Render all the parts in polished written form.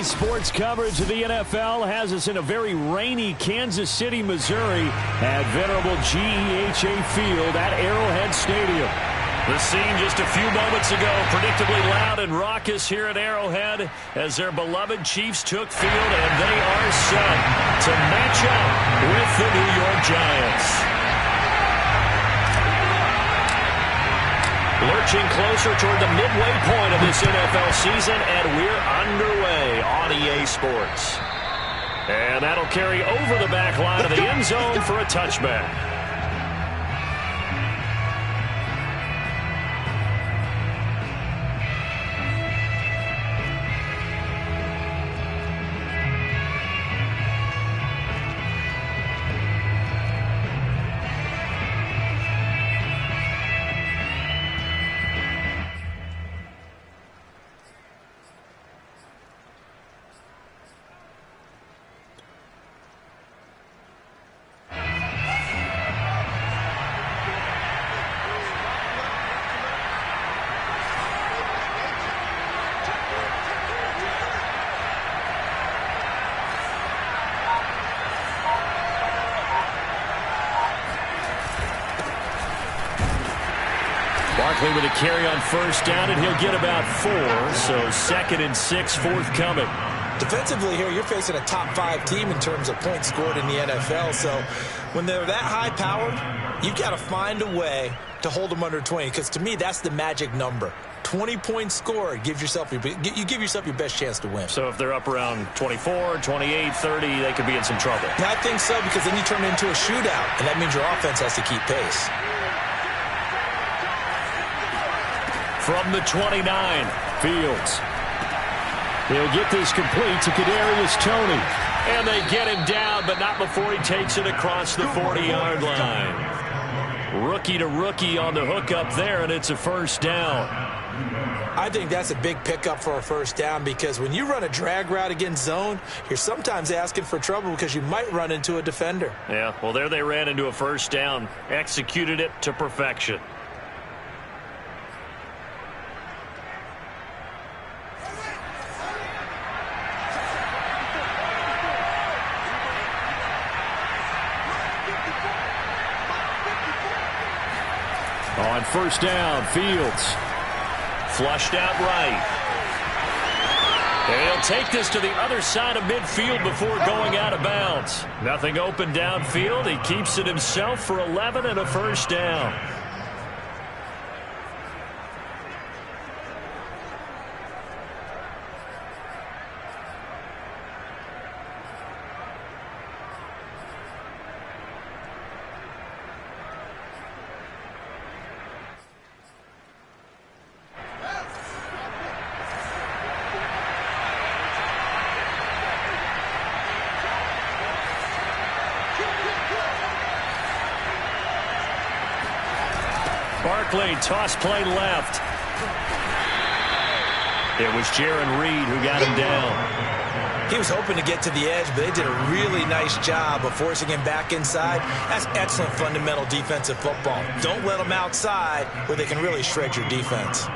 EA Sports coverage of the NFL has us in a very rainy Kansas City, Missouri at venerable GEHA Field at Arrowhead Stadium. The scene just a few moments ago, predictably loud and raucous here at Arrowhead as their beloved Chiefs took field, and they are set to match up with the New York Giants. Lurching closer toward the midway point of this NFL season, and we're underway on EA Sports. And that'll carry over the back line of the end zone for a touchback. Barkley with a carry on first down, and he'll get about 4. So 2nd and 6 forthcoming. Defensively here, you're facing a top-5 team in terms of points scored in the NFL. So when they're that high-powered, you've got to find a way to hold them under 20. Because to me, that's the magic number. 20 points scored, you give yourself your best chance to win. So if they're up around 24, 28, 30, they could be in some trouble. I think so, because then you turn it into a shootout, and that means your offense has to keep pace. From the 29, Fields. He'll get this complete to Kadarius Toney. And they get him down, but not before he takes it across the 40-yard line. Rookie to rookie on the hook up there, and it's a first down. I think that's a big pickup for a first down, because when you run a drag route against zone, you're sometimes asking for trouble because you might run into a defender. Yeah, well, there they ran into a first down. Executed it to perfection. On first down, Fields. Flushed out right. And he'll take this to the other side of midfield before going out of bounds. Nothing open downfield. He keeps it himself for 11 and a first down. Barkley, toss play left. It was Jaron Reed who got him down. He was hoping to get to the edge, but they did a really nice job of forcing him back inside. That's excellent fundamental defensive football. Don't let them outside where they can really shred your defense.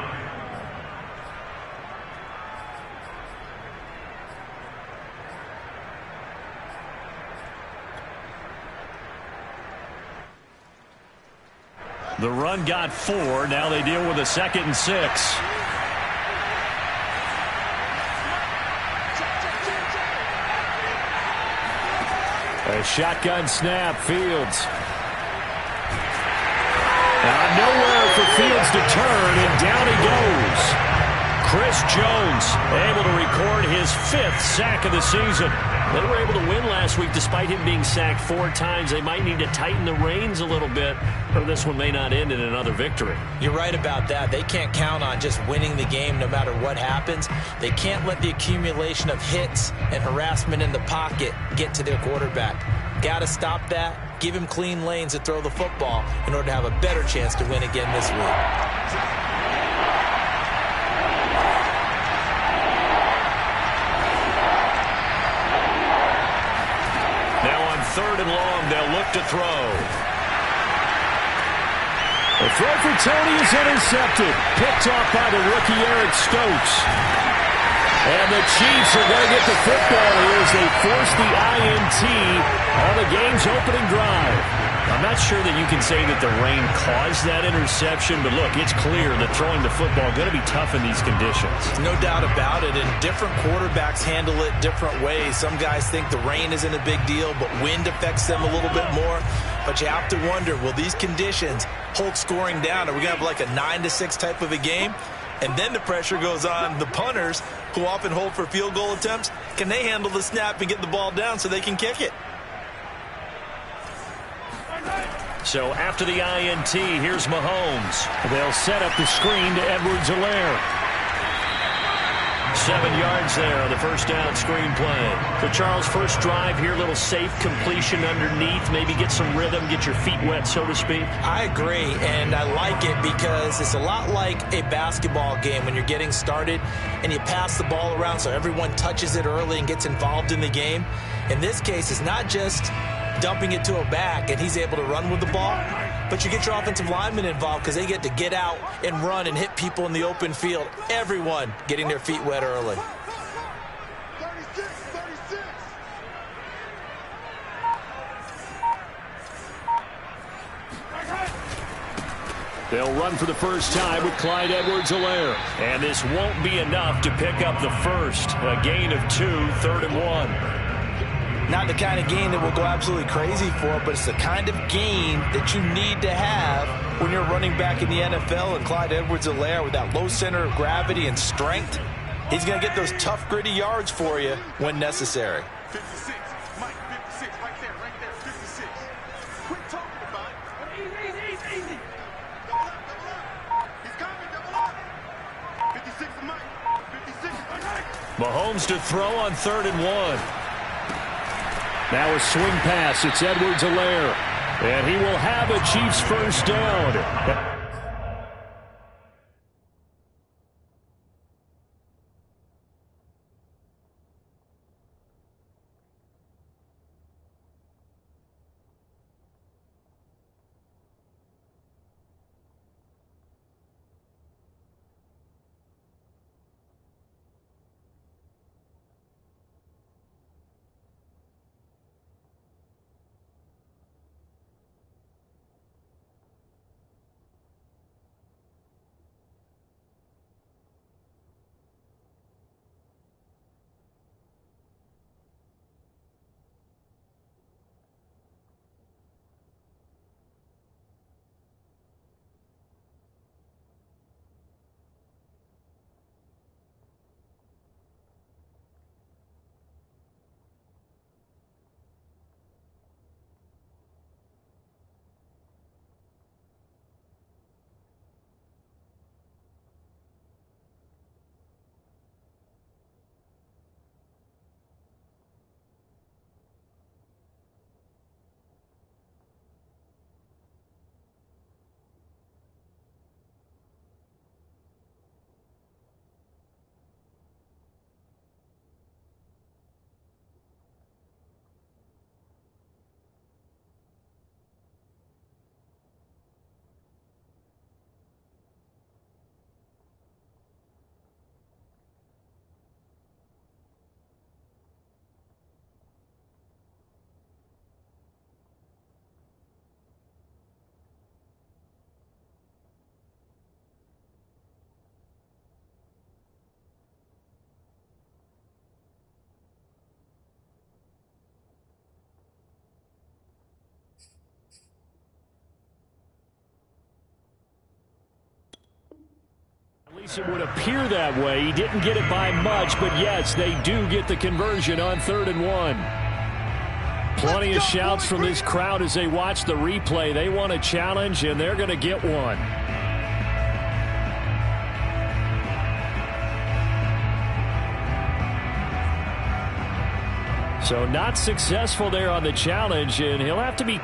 The run got 4. Now they deal with a 2nd and 6. A shotgun snap, Fields. Nowhere for Fields to turn, and down he goes. Chris Jones able to record his 5th sack of the season. They were able to win last week despite him being sacked 4 times. They might need to tighten the reins a little bit, or this one may not end in another victory. You're right about that. They can't count on just winning the game no matter what happens. They can't let the accumulation of hits and harassment in the pocket get to their quarterback. Got to stop that. Give him clean lanes to throw the football in order to have a better chance to win again this week. Third and long, they'll look to throw. The throw for Toney is intercepted. Picked off by the rookie Eric Stokes. And the Chiefs are going to get the football here as they force the INT on the game's opening drive. I'm not sure that you can say that the rain caused that interception, but look, it's clear that throwing the football is going to be tough in these conditions. No doubt about it, and different quarterbacks handle it different ways. Some guys think the rain isn't a big deal, but wind affects them a little bit more. But you have to wonder, will these conditions hold scoring down? Are we going to have like a 9-6 type of a game? And then the pressure goes on the punters, who often hold for field goal attempts. Can they handle the snap and get the ball down so they can kick it? So after the INT, here's Mahomes. They'll set up the screen to Edwards-Helaire. 7 yards there on the first down screen play. So Charles, first drive here, little safe completion underneath, maybe get some rhythm, get your feet wet, so to speak. I agree, and I like it because it's a lot like a basketball game when you're getting started and you pass the ball around so everyone touches it early and gets involved in the game. In this case, it's not just dumping it to a back and he's able to run with the ball, but you get your offensive linemen involved because they get to get out and run and hit people in the open field. Everyone getting their feet wet early. 36. They'll run for the first time with Clyde Edwards-Helaire. And this won't be enough to pick up the first. A gain of 2, 3rd and 1. Not the kind of gain that we'll go absolutely crazy for, but it's the kind of gain that you need to have when you're running back in the NFL. And Clyde Edwards-Helaire, with that low center of gravity and strength, he's going to get those tough, gritty yards for you when necessary. 56. Mike, 56. Right there. 56. Quit talking about it. Easy. Double up. He's coming, double up. 56 for Mike. 56 for Mike. Mahomes to throw on 3rd and 1. Now a swing pass. It's Edwards-Helaire. And he will have a Chiefs first down. At least it would appear that way. He didn't get it by much, but yes, they do get the conversion on 3rd and 1. Plenty of shouts from this crowd as they watch the replay. They want a challenge, and they're going to get one. So not successful there on the challenge, and he'll have to be...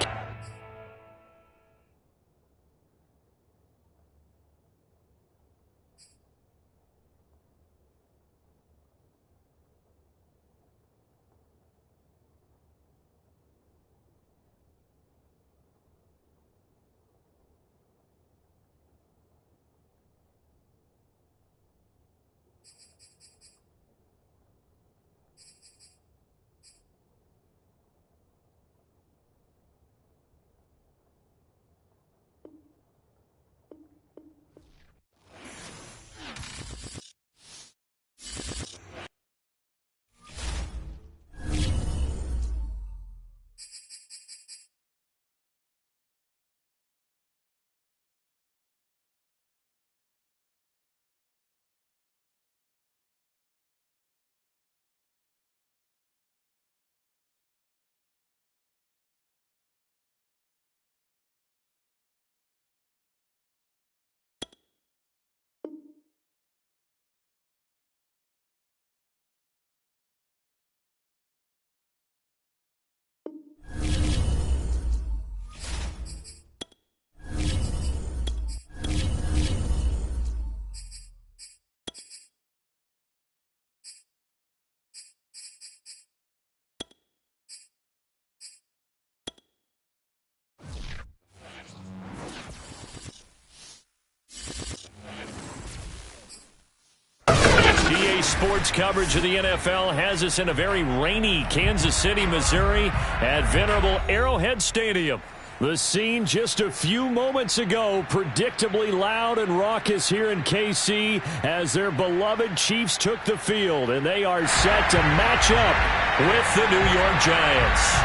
Sports coverage of the NFL has us in a very rainy Kansas City, Missouri at venerable Arrowhead Stadium. The scene just a few moments ago, predictably loud and raucous here in KC as their beloved Chiefs took the field, and they are set to match up with the New York Giants.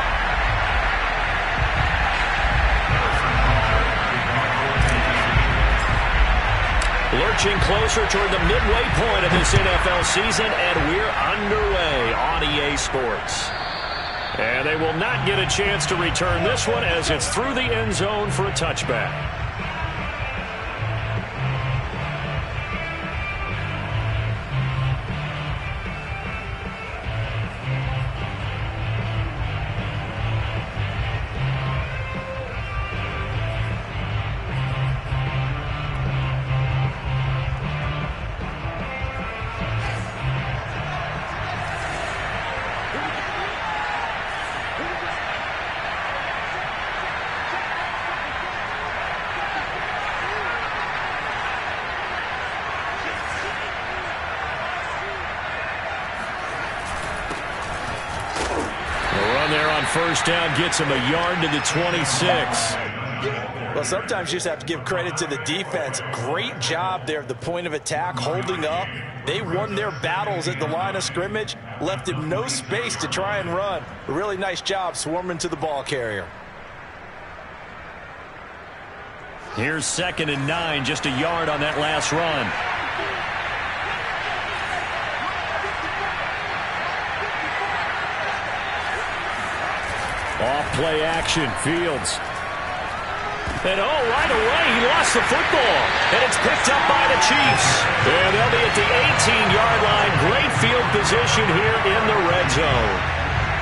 Lurching closer toward the midway point of this NFL season, and we're underway on EA Sports. And they will not get a chance to return this one as it's through the end zone for a touchback. First down gets him a yard to the 26. Well, sometimes you just have to give credit to the defense. Great job there at the point of attack, holding up. They won their battles at the line of scrimmage, left him no space to try and run. A really nice job swarming to the ball carrier. Here's 2nd and 9, just a yard on that last run. Off play action, Fields. And right away, he lost the football. And it's picked up by the Chiefs. And they'll be at the 18-yard line. Great field position here in the red zone.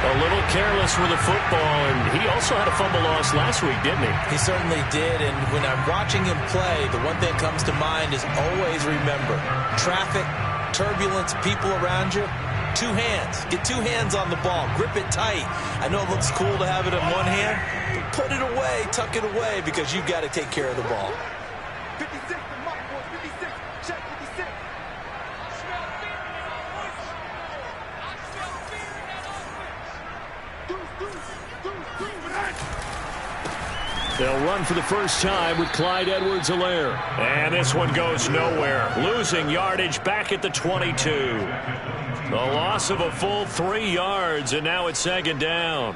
A little careless with the football, and he also had a fumble loss last week, didn't he? He certainly did, and when I'm watching him play, the one thing that comes to mind is always remember, traffic, turbulence, people around you. 2 hands. Get 2 hands on the ball. Grip it tight. I know it looks cool to have it in one hand, but put it away, tuck it away, because you've got to take care of the ball. 56, the mark was 56. Check 56. They'll run for the first time with Clyde Edwards-Helaire. And this one goes nowhere. Losing yardage back at the 22. The loss of a full 3 yards, and now it's 2nd down.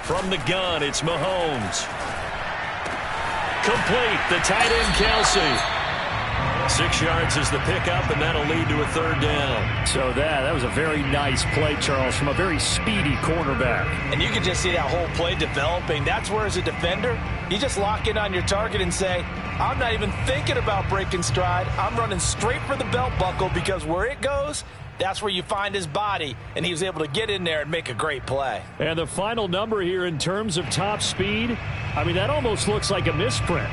From the gun, it's Mahomes. Complete, the tight end, Kelsey. 6 yards is the pickup, and that'll lead to a 3rd down. So that was a very nice play, Charles, from a very speedy cornerback. And you can just see that whole play developing. That's where, as a defender, you just lock in on your target and say, I'm not even thinking about breaking stride. I'm running straight for the belt buckle, because where it goes, that's where you find his body, and he was able to get in there and make a great play. And the final number here in terms of top speed, I mean, that almost looks like a misprint.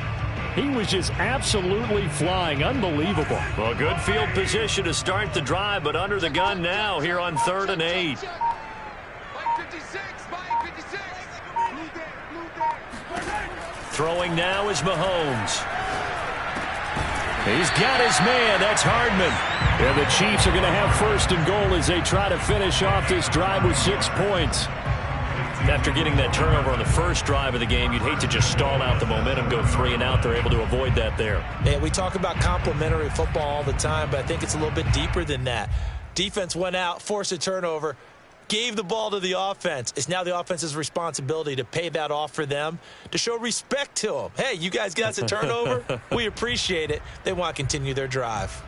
He was just absolutely flying. Unbelievable. Well, good field position to start the drive, but under the gun now here on 3rd and 8. Throwing now is Mahomes. He's got his man. That's Hardman. And the Chiefs are going to have 1st and goal as they try to finish off this drive with 6 points. After getting that turnover on the first drive of the game, you'd hate to just stall out the momentum, go 3 and out. They're able to avoid that there. Yeah, we talk about complementary football all the time, but I think it's a little bit deeper than that. Defense went out, forced a turnover, gave the ball to the offense. It's now the offense's responsibility to pay that off for them, to show respect to them. Hey, you guys got us a turnover? We appreciate it. They want to continue their drive.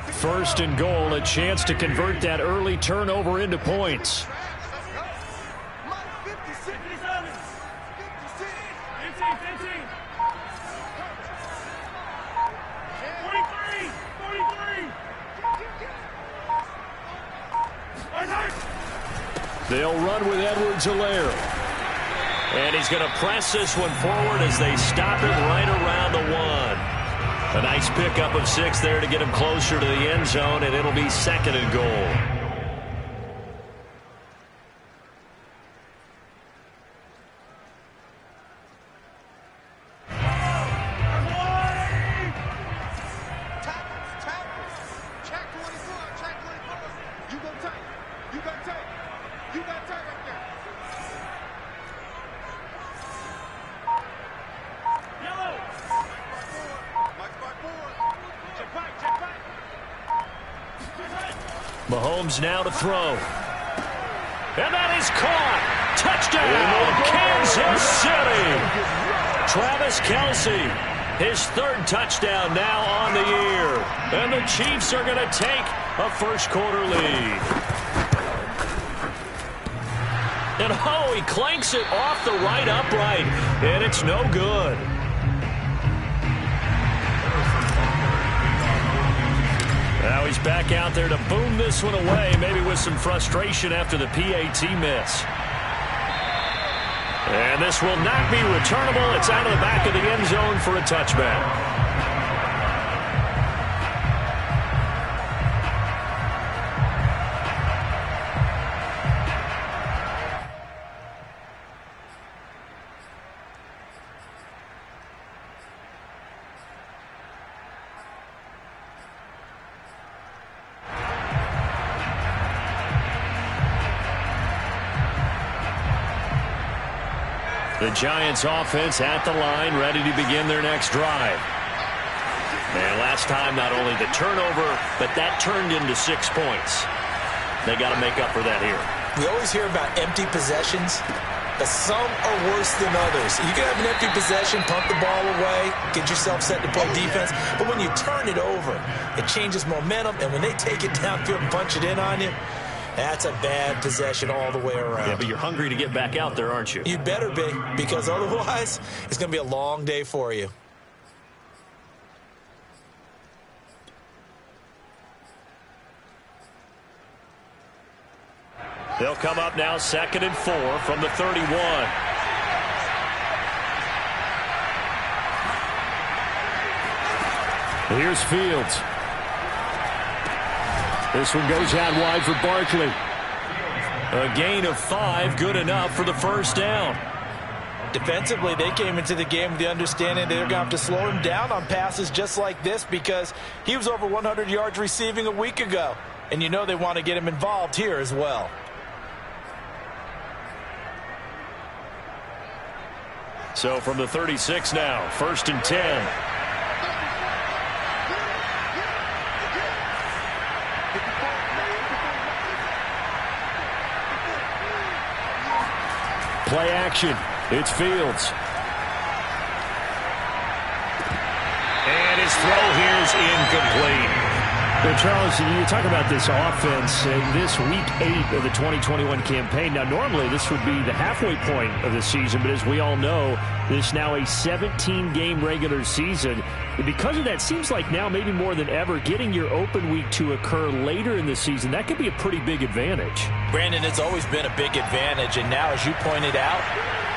1st and goal, a chance to convert that early turnover into points. They'll run with Edwards-Helaire. And he's going to press this one forward as they stop him right around the 1. A nice pickup of 6 there to get him closer to the end zone, and it'll be 2nd and goal. Mahomes now to throw. And that is caught. Touchdown, Kansas City. Travis Kelce, his 3rd touchdown now on the year. And the Chiefs are going to take a first-quarter lead. And oh, he clanks it off the right upright. And it's no good. Now he's back out there to boom this one away, maybe with some frustration after the PAT miss. And this will not be returnable. It's out of the back of the end zone for a touchback. The Giants offense at the line, ready to begin their next drive. And last time, not only the turnover, but that turned into 6 points. They got to make up for that here. We always hear about empty possessions, but some are worse than others. You can have an empty possession, pump the ball away, get yourself set to play defense, but when you turn it over, it changes momentum, and when they take it downfield and punch it in on you, that's a bad possession all the way around. Yeah, but you're hungry to get back out there, aren't you? You better be, because otherwise, it's going to be a long day for you. They'll come up now 2nd and 4 from the 31. Here's Fields. This one goes out wide for Barkley. A gain of 5, good enough for the first down. Defensively, they came into the game with the understanding they're going to have to slow him down on passes just like this because he was over 100 yards receiving a week ago. And you know they want to get him involved here as well. So from the 36 now, 1st and 10. Play action. It's Fields. And his throw here is incomplete. Well, Charles, you talk about this offense in this week 8 of the 2021 campaign. Now, normally this would be the halfway point of the season, but as we all know, this is now a 17-game regular season. And because of that, seems like now maybe more than ever, getting your open week to occur later in the season, that could be a pretty big advantage. Brandon, it's always been a big advantage, and now, as you pointed out,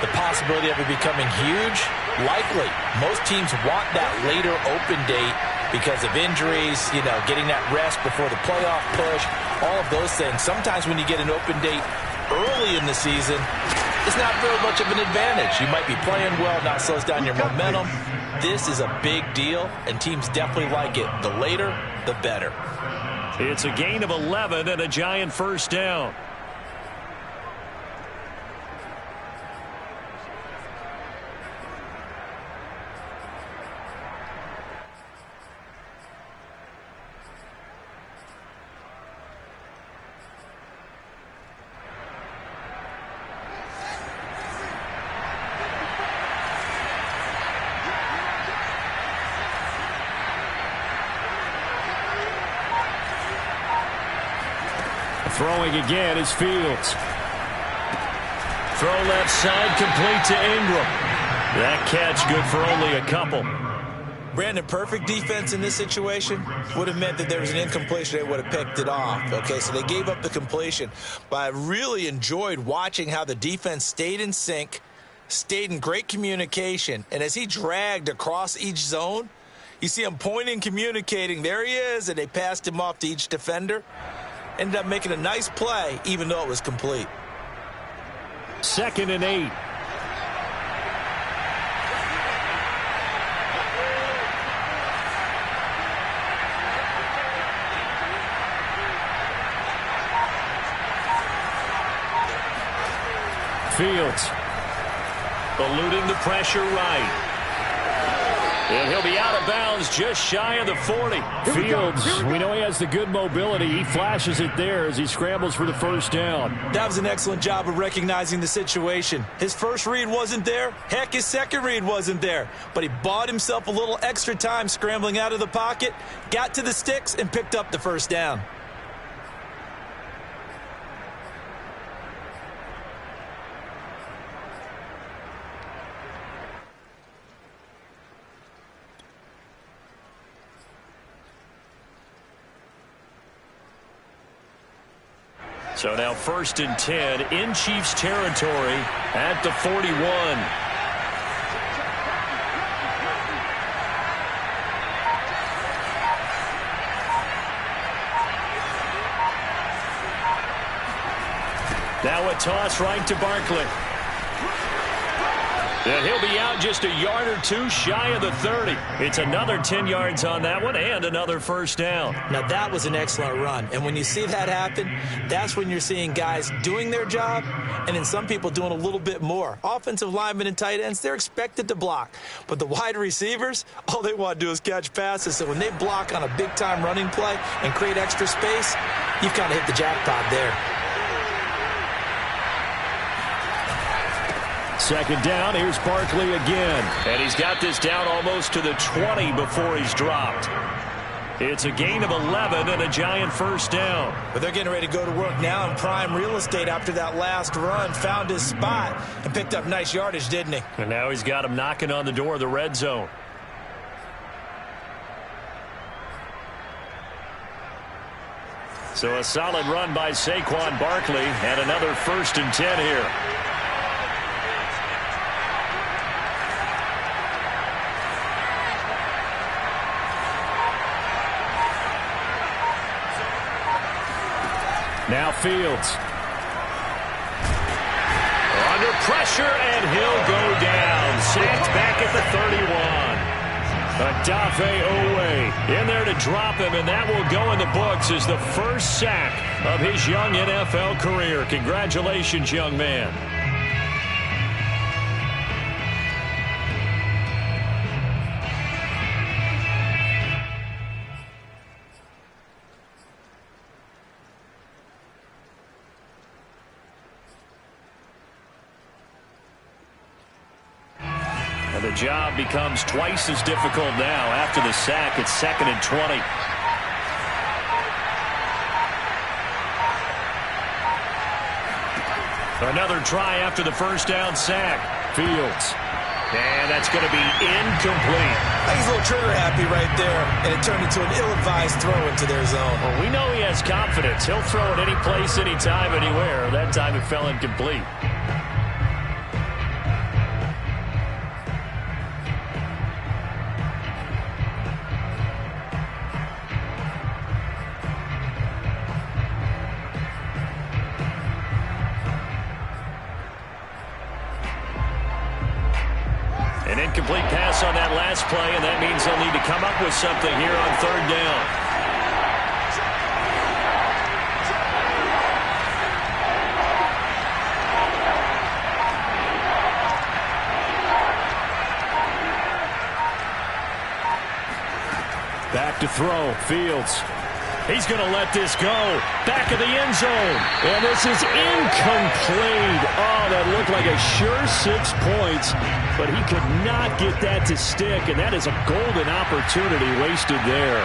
the possibility of it becoming huge, likely. Most teams want that later open date because of injuries, you know, getting that rest before the playoff push, all of those things. Sometimes when you get an open date early in the season, it's not very much of an advantage. You might be playing well, not slows down your momentum. This is a big deal, and teams definitely like it. The later, the better. It's a gain of 11 and a Giant first down. Throwing again is Fields. Throw left side, complete to Ingram. That catch good for only a couple. Brandon, perfect defense in this situation would have meant that there was an incompletion. They would have picked it off. Okay, so they gave up the completion. But I really enjoyed watching how the defense stayed in sync, stayed in great communication. And as he dragged across each zone, you see him pointing, communicating. There he is, and they passed him off to each defender. Ended up making a nice play, even though it was complete. 2nd and 8. Fields eluding the pressure right. And he'll be out of bounds just shy of the 40. Fields, we know he has the good mobility. He flashes it there as he scrambles for the first down. That was an excellent job of recognizing the situation. His first read wasn't there. Heck, his second read wasn't there. But he bought himself a little extra time scrambling out of the pocket, got to the sticks, and picked up the first down. So now 1st and 10 in Chiefs territory at the 41. Now a toss right to Barkley. And he'll be out just a yard or two shy of the 30. It's another 10 yards on that one and another first down. Now that was an excellent run. And when you see that happen, that's when you're seeing guys doing their job and then some people doing a little bit more. Offensive linemen and tight ends, they're expected to block. But the wide receivers, all they want to do is catch passes. So when they block on a big-time running play and create extra space, you've kind of hit the jackpot there. 2nd down, here's Barkley again. And he's got this down almost to the 20 before he's dropped. It's a gain of 11 and a giant first down. But they're getting ready to go to work now in prime real estate after that last run. Found his spot and picked up nice yardage, didn't he? And now he's got him knocking on the door of the red zone. So a solid run by Saquon Barkley and another 1st and 10 here. Now Fields. Under pressure, and he'll go down. Sacked back at the 31. In there to drop him, and that will go in the books as the first sack of his young NFL career. Congratulations, young man. The job becomes twice as difficult now after the sack. It's 2nd and 20. Another try after the first down sack. Fields. And that's going to be incomplete. He's a little trigger happy right there, and it turned into an ill-advised throw into their zone. Well, we know he has confidence. He'll throw it any place, anytime, anywhere. That time it fell incomplete. An incomplete pass on that last play, and that means they'll need to come up with something here on 3rd down. Back to throw. Fields. He's going to let this go. Back of the end zone. And this is incomplete. Oh, that looked like a sure 6 points. But he could not get that to stick. And that is a golden opportunity wasted there.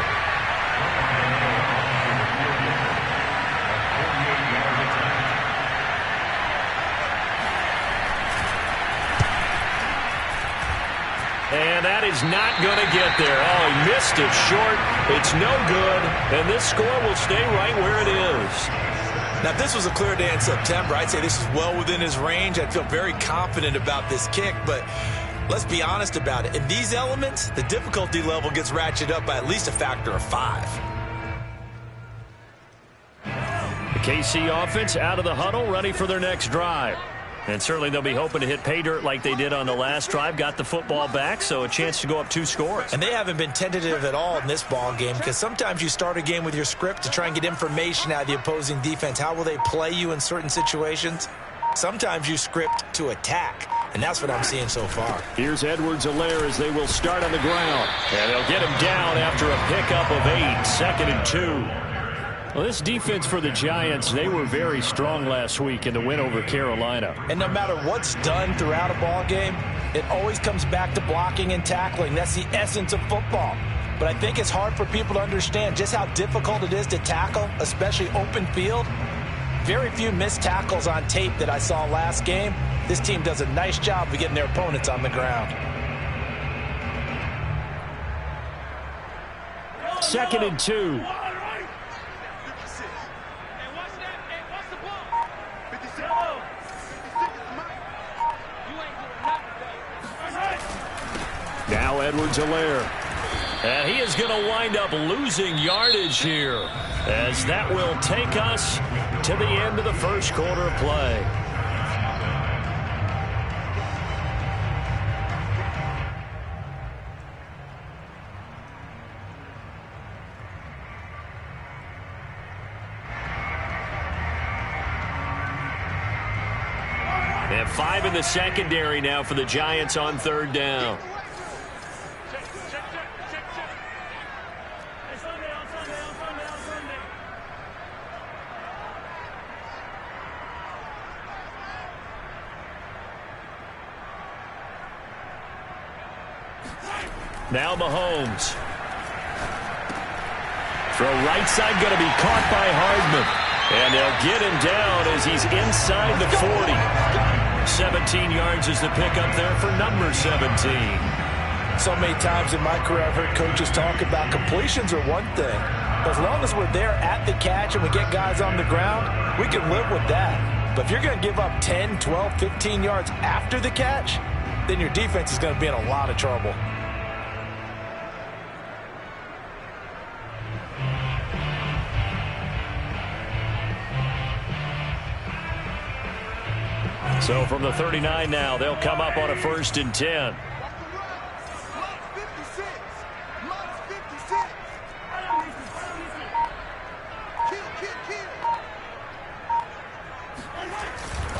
And that is not going to get there. Oh, he missed it short. It's no good. And this score will stay right where it is. Now, if this was a clear day in September, I'd say this is well within his range. I'd feel very confident about this kick, but let's be honest about it. In these elements, the difficulty level gets ratcheted up by at least a factor of 5. The KC offense out of the huddle, ready for their next drive. And certainly they'll be hoping to hit pay dirt like they did on the last drive. Got the football back, so a chance to go up 2 scores. And they haven't been tentative at all in this ball game, because sometimes you start a game with your script to try and get information out of the opposing defense. How will they play you in certain situations? Sometimes you script to attack, and that's what I'm seeing so far. Here's Edwards-Helaire as they will start on the ground. And they'll get him down after a pickup of 8, 2nd and 2. Well, this defense for the Giants, they were very strong last week in the win over Carolina. And no matter what's done throughout a ball game, it always comes back to blocking and tackling. That's the essence of football. But I think it's hard for people to understand just how difficult it is to tackle, especially open field. Very few missed tackles on tape that I saw last game. This team does a nice job of getting their opponents on the ground. 2nd and 2. Now Edwards-Helaire. And he is going to wind up losing yardage here, as that will take us to the end of the first quarter of play. And 5 in the secondary now for the Giants on 3rd down. Now Mahomes. Throw right side, going to be caught by Hardman. And they'll get him down as he's inside the 40. 17 yards is the pickup there for number 17. So many times in my career I've heard coaches talk about completions are one thing. But as long as we're there at the catch and we get guys on the ground, we can live with that. But if you're going to give up 10, 12, 15 yards after the catch, then your defense is going to be in a lot of trouble. So from the 39 now, they'll come up on a 1st and 10.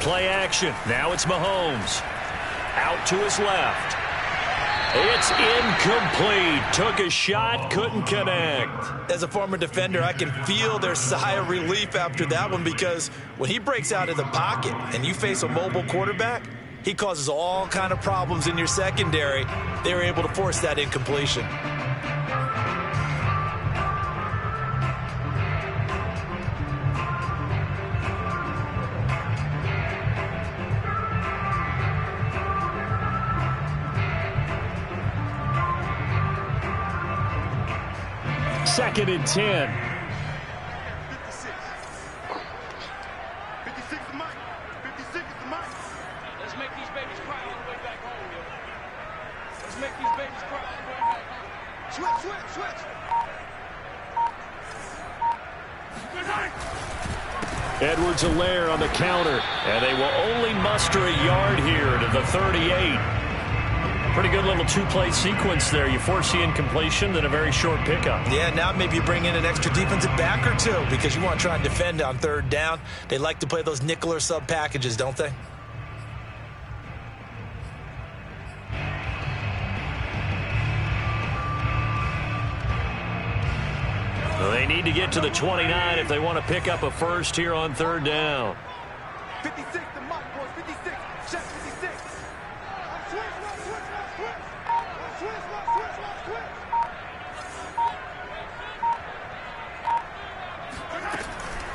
Play action. Now it's Mahomes. Out to his left. It's incomplete. Took a shot, couldn't connect. As a former defender, I can feel their sigh of relief after that one, because when he breaks out of the pocket and you face a mobile quarterback, he causes all kind of problems in your secondary. They were able to force that incompletion. Second and 10. 56. 56 is Mike. 56 is Mike. Let's make these babies cry all the way back home, yo. Let's make these babies cry all the way back home. Switch. Edwards-Helaire on the counter. And they will only muster a yard here to the 38. Pretty good little 2-play sequence there. You force the incompletion, then a very short pickup. Yeah, now maybe you bring in an extra defensive back or 2, because you want to try and defend on 3rd down. They like to play those nickel or sub packages, don't they? Well, they need to get to the 29 if they want to pick up a first here on 3rd down. 56 to Mike, boys. 56. Check 56.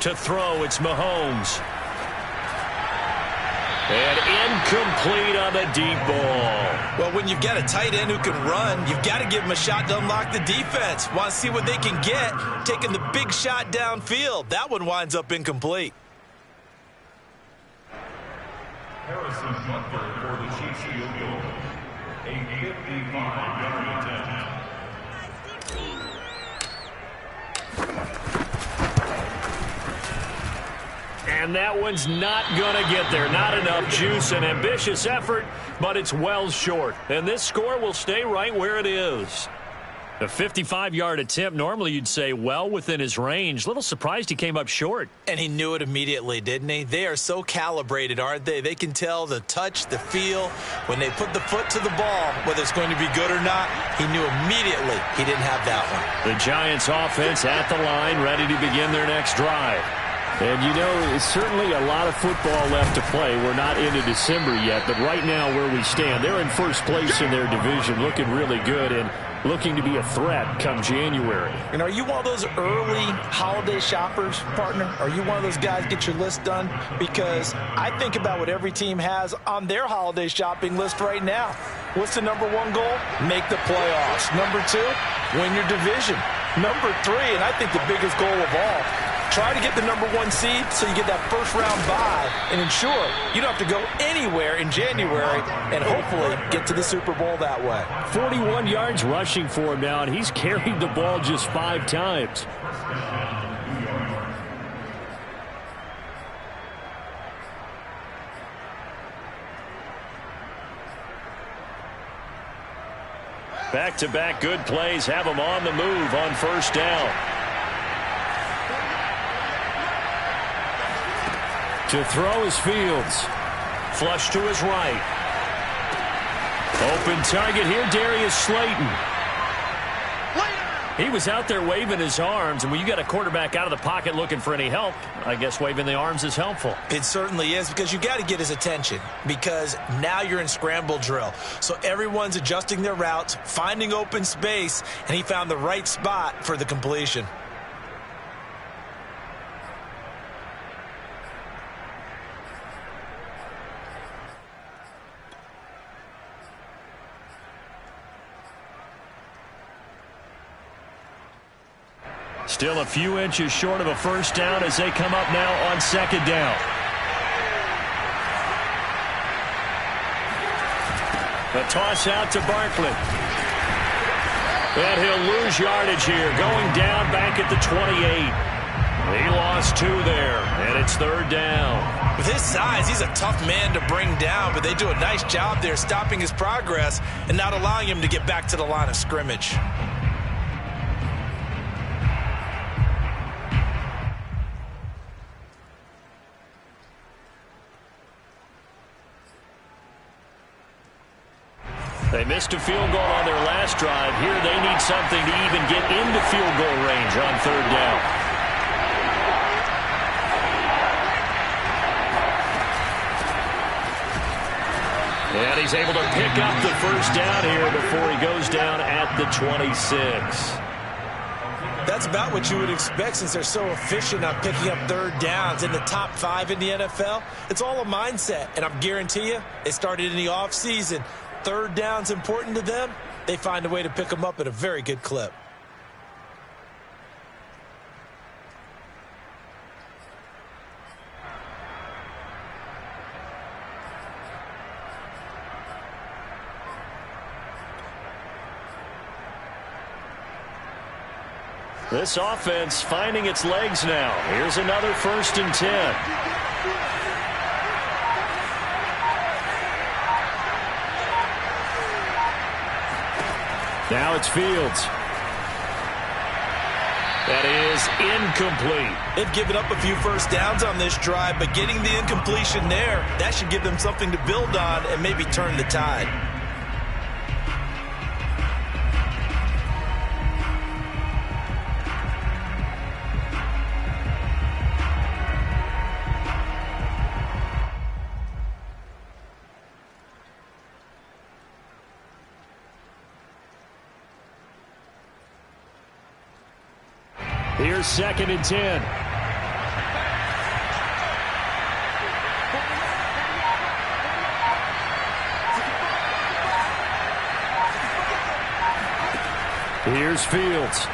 To throw, it's Mahomes. And Incomplete on the deep ball. Well, when you've got a tight end who can run, you've got to give him a shot to unlock the defense. Want to see what they can get, taking the big shot downfield. That one winds up incomplete. Harrison Butler for the Chiefs field goal. A 55-yard attempt. And that one's not going to get there. Not enough juice. An ambitious effort, but it's well short. And this score will stay right where it is. A 55-yard attempt, normally you'd say well within his range. Little surprised he came up short. And he knew it immediately, didn't he? They are so calibrated, aren't they? They can tell the touch, the feel. When they put the foot to the ball, whether it's going to be good or not, he knew immediately he didn't have that one. The Giants offense at the line, ready to begin their next drive. And, you know, it's certainly a lot of football left to play. We're not into December yet, but right now where we stand, they're in first place in their division, looking really good and looking to be a threat come January. And are you one of those early holiday shoppers, partner? Are you one of those guys get your list done? Because I think about what every team has on their holiday shopping list right now. What's the number one goal? Make the playoffs. Number two, win your division. Number three, and I think the biggest goal of all, try to get the number one seed so you get that first round bye and ensure you don't have to go anywhere in January and hopefully get to the Super Bowl that way. 41 yards rushing for him now, and he's carried the ball just 5 times. Back-to-back good plays have him on the move on first down. To throw is Fields. Flush to his right. Open target here, Darius Slayton. He was out there waving his arms, and when you got a quarterback out of the pocket looking for any help, I guess waving the arms is helpful. It certainly is, because you got to get his attention, because now you're in scramble drill. So everyone's adjusting their routes, finding open space, and he found the right spot for the completion. Still a few inches short of a first down as they come up now on second down. The toss out to Barkley. And he'll lose yardage here, going down back at the 28. He lost 2 there, and it's third down. With his size, he's a tough man to bring down, but they do a nice job there stopping his progress and not allowing him to get back to the line of scrimmage. They missed a field goal on their last drive. Here they need something to even get into field goal range on third down. And he's able to pick up the first down here before he goes down at the 26. That's about what you would expect since they're so efficient on picking up third downs in the top 5 in the NFL. It's all a mindset, and I guarantee you, it started in the offseason. Third down's important to them. They find a way to pick them up at a very good clip. This offense finding its legs now. Here's another 1st and 10. Now it's Fields. That is incomplete. They've given up a few first downs on this drive, but getting the incompletion there, that should give them something to build on and maybe turn the tide. Here's 2nd and 10. Here's Fields.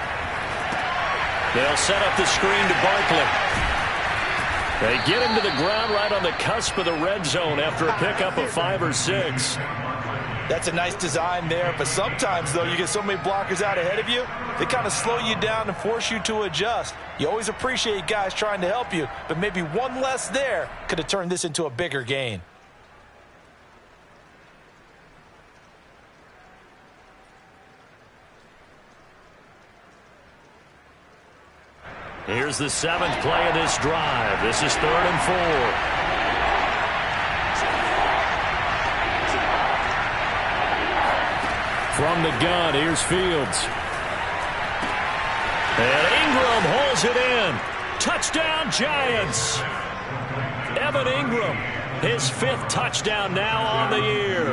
They'll set up the screen to Barkley. They get him to the ground right on the cusp of the red zone after a pickup of 5 or 6. That's a nice design there, but sometimes, though, you get so many blockers out ahead of you, they kind of slow you down and force you to adjust. You always appreciate guys trying to help you, but maybe one less there could have turned this into a bigger gain. Here's the 7th play of this drive. This is 3rd and 4. From the gun, here's Fields. And Ingram holds it in. Touchdown, Giants. Evan Ingram, his 5th touchdown now on the year.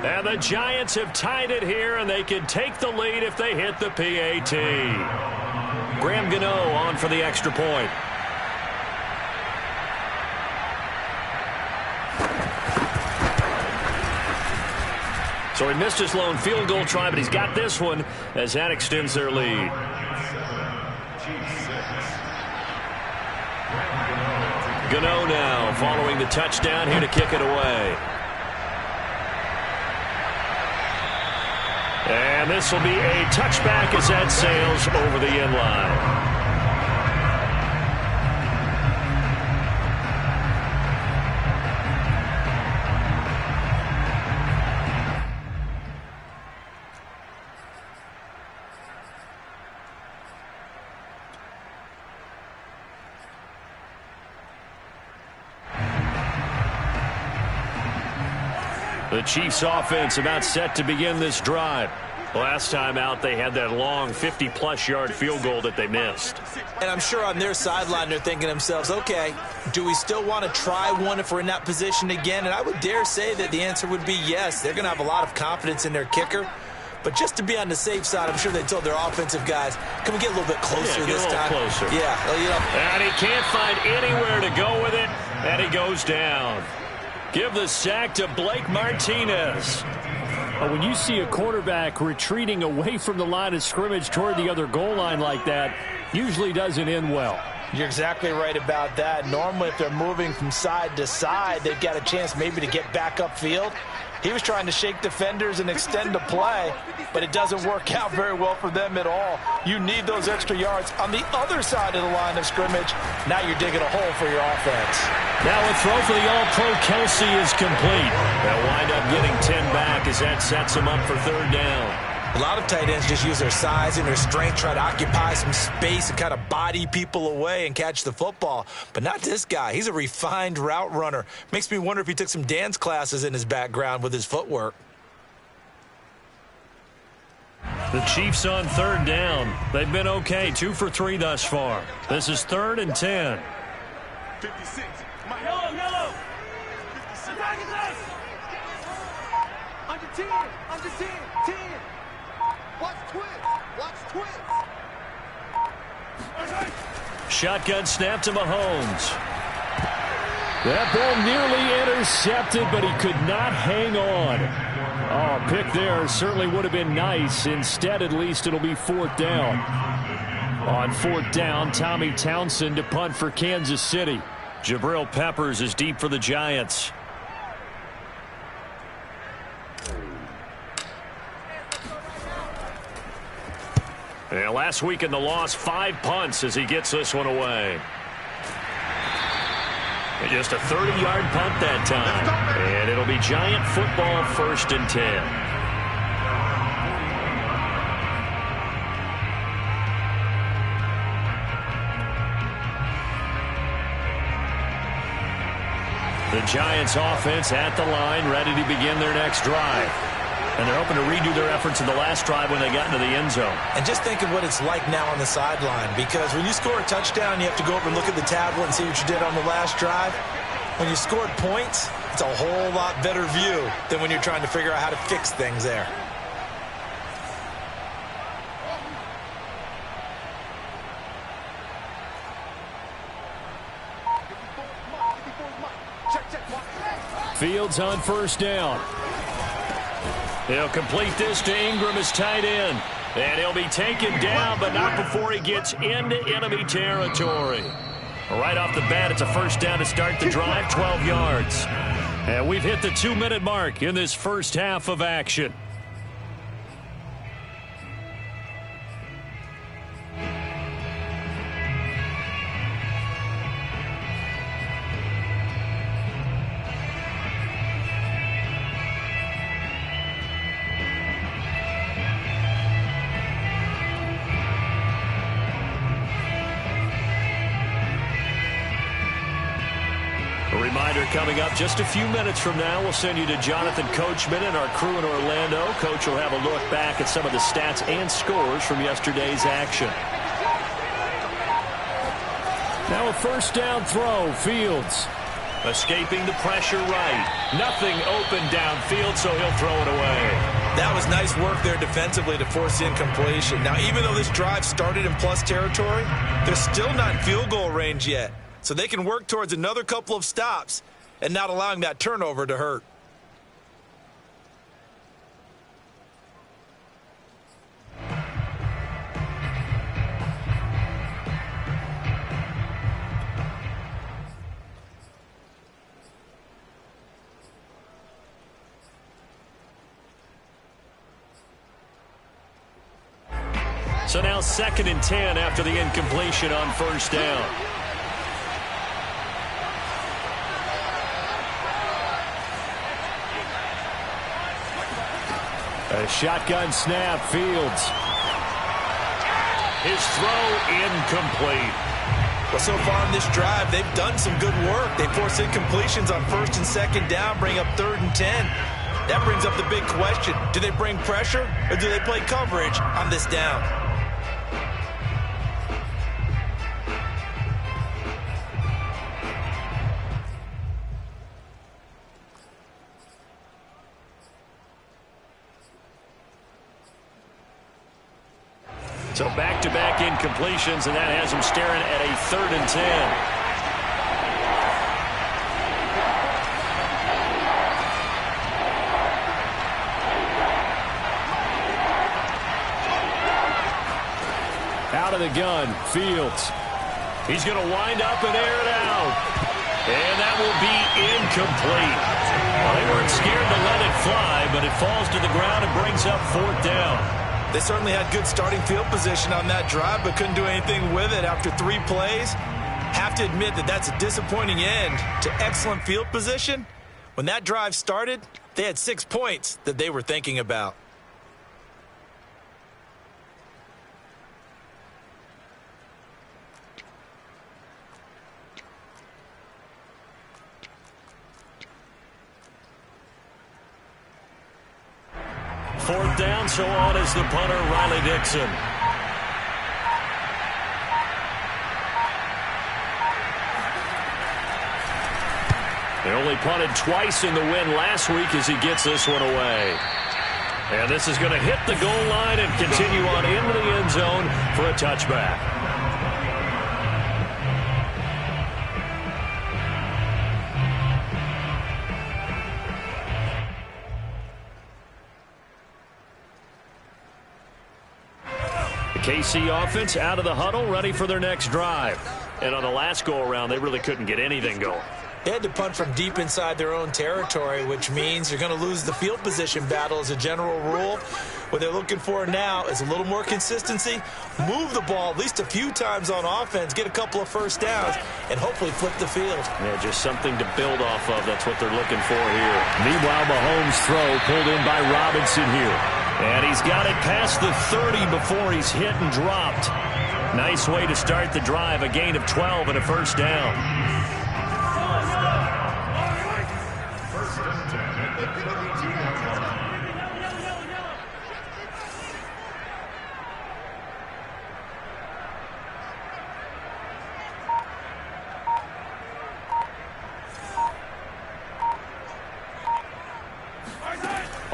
And the Giants have tied it here, and they can take the lead if they hit the PAT. Graham Gano on for the extra point. So he missed his lone field goal try, but he's got this one as that extends their lead. Gano now following the touchdown here to kick it away. And this will be a touchback as that sails over the end line. The Chiefs offense about set to begin this drive. Last time out, they had that long 50-plus yard field goal that they missed. And I'm sure on their sideline, they're thinking to themselves, okay, do we still want to try one if we're in that position again? And I would dare say that the answer would be yes. They're going to have a lot of confidence in their kicker. But just to be on the safe side, I'm sure they told their offensive guys, can we get a little bit closer this time? Closer. Yeah. Well, you know. And he can't find anywhere to go with it, and he goes down. Give the sack to Blake Martinez. When you see a quarterback retreating away from the line of scrimmage toward the other goal line like that, usually doesn't end well. You're exactly right about that. Normally, if they're moving from side to side, they've got a chance maybe to get back upfield. He was trying to shake defenders and extend the play, but it doesn't work out very well for them at all. You need those extra yards on the other side of the line of scrimmage. Now you're digging a hole for your offense. Now a throw for the All-Pro Kelsey is complete. They'll wind up getting 10 back as that sets them up for 3rd down. A lot of tight ends just use their size and their strength, try to occupy some space and kind of body people away and catch the football. But not this guy. He's a refined route runner. Makes me wonder if he took some dance classes in his background with his footwork. The Chiefs on 3rd down. They've been okay, 2 for 3 thus far. This is 3rd and 10. 56. Yellow. 56. Under 10. 10. Watch twist. Shotgun snap to Mahomes. That ball nearly intercepted, but he could not hang on. Oh, pick there certainly would have been nice. Instead, at least it'll be 4th down. On 4th down, Tommy Townsend to punt for Kansas City. Jabril Peppers is deep for the Giants. And last week in the loss, 5 punts as he gets this one away. And just a 30-yard punt that time. And it'll be Giant football, 1st and 10. The Giants offense at the line, ready to begin their next drive. And they're hoping to redo their efforts in the last drive when they got into the end zone. And just think of what it's like now on the sideline, because when you score a touchdown, you have to go over and look at the tablet and see what you did on the last drive. When you scored points, it's a whole lot better view than when you're trying to figure out how to fix things there. Fields on 1st down. They'll complete this to Ingram as tight end. And he'll be taken down, but not before he gets into enemy territory. Right off the bat, it's a first down to start the drive, 12 yards. And we've hit the 2-minute mark in this first half of action. Reminder coming up just a few minutes from now, we'll send you to Jonathan Coachman and our crew in Orlando. Coach will have a look back at some of the stats and scores from yesterday's action. Now a first down throw, Fields. Escaping the pressure right. Nothing open downfield, so he'll throw it away. That was nice work there defensively to force the incompletion. Now, even though this drive started in plus territory, they're still not in field goal range yet. So they can work towards another couple of stops and not allowing that turnover to hurt. So now 2nd and 10 after the incompletion on first down. A shotgun snap, Fields. His throw incomplete. Well, so far in this drive, they've done some good work. They force incompletions on 1st and 2nd down, bring up 3rd and 10. That brings up the big question. Do they bring pressure or do they play coverage on this down? So back-to-back incompletions, and that has him staring at a 3rd and 10. Out of the gun, Fields. He's going to wind up and air it out. And that will be incomplete. Well, they weren't scared to let it fly, but it falls to the ground and brings up 4th down. They certainly had good starting field position on that drive, but couldn't do anything with it after 3 plays. Have to admit that that's a disappointing end to excellent field position. When that drive started, they had 6 points that they were thinking about. Fourth down, so on is the punter, Riley Dixon. They only punted twice in the win last week as he gets this one away. And this is going to hit the goal line and continue on into the end zone for a touchback. KC offense out of the huddle, ready for their next drive. And on the last go-around, they really couldn't get anything going. They had to punt from deep inside their own territory, which means you're going to lose the field position battle as a general rule. What they're looking for now is a little more consistency, move the ball at least a few times on offense, get a couple of first downs, and hopefully flip the field. Yeah, just something to build off of. That's what they're looking for here. Meanwhile, Mahomes' throw pulled in by Robinson here. And he's got it past the 30 before he's hit and dropped. Nice way to start the drive, a gain of 12 and a first down.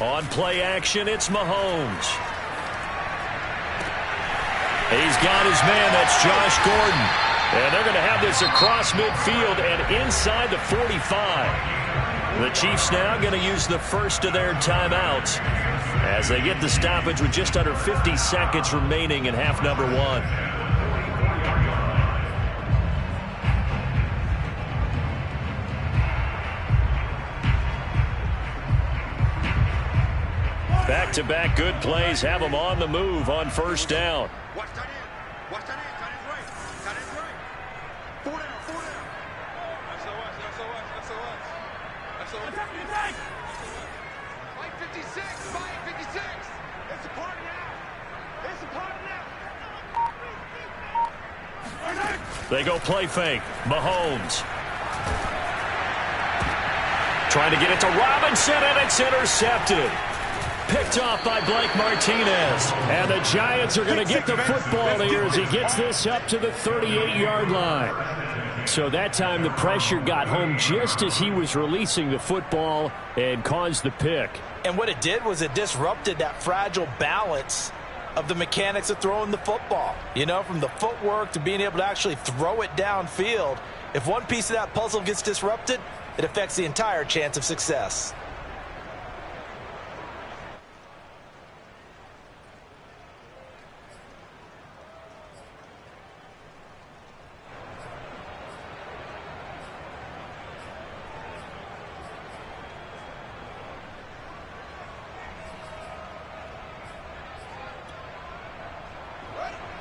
On play action, it's Mahomes. He's got his man, that's Josh Gordon. And they're going to have this across midfield and inside the 45. The Chiefs now going to use the first of their timeouts. as they get the stoppage with just under 50 seconds remaining in half number one. Back-to-back good plays have them on the move on first down. Watch that in. Watch that in. Tight end right. Tight end right. 4 down. 4 down. That's Mike 56. Mike 56. It's a party now. It's a party now. They go play fake. Mahomes. Trying to get it to Robinson, and it's intercepted. Picked off by Blake Martinez. And the Giants are going to get the football here as he gets this up to the 38-yard line. So that time the pressure got home just as he was releasing the football and caused the pick. And what it did was it disrupted that fragile balance of the mechanics of throwing the football. You know, from the footwork to being able to actually throw it downfield. If one piece of that puzzle gets disrupted, it affects the entire chance of success.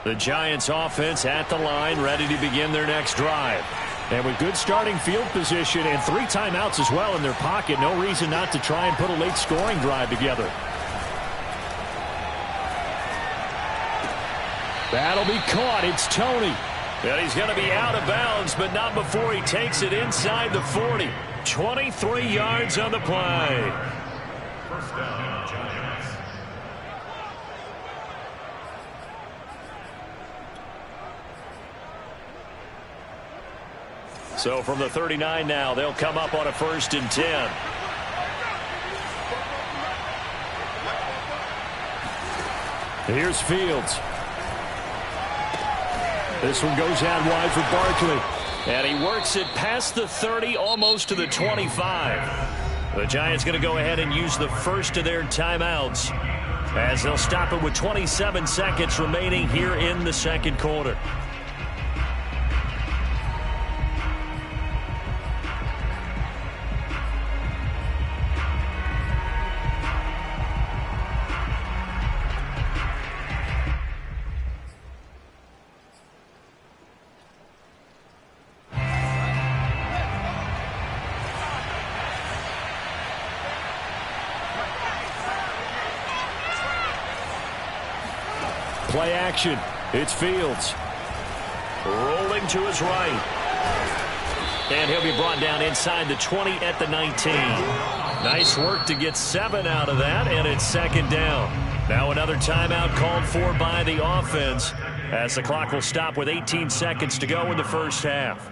The Giants offense at the line, ready to begin their next drive. And with good starting field position and 3 timeouts as well in their pocket, no reason not to try and put a late scoring drive together. That'll be caught. It's Tony. And he's going to be out of bounds, but not before he takes it inside the 40. 23 yards on the play. First down, Giants. So from the 39 now, they'll come up on a 1st and 10. Here's Fields. This one goes out wide for Barkley. And he works it past the 30, almost to the 25. The Giants going to go ahead and use the first of their timeouts as they'll stop it with 27 seconds remaining here in the second quarter. Play action. It's Fields. Rolling to his right. And he'll be brought down inside the 20 at the 19. Nice work to get 7 out of that, and it's 2nd down. Now another timeout called for by the offense as the clock will stop with 18 seconds to go in the first half.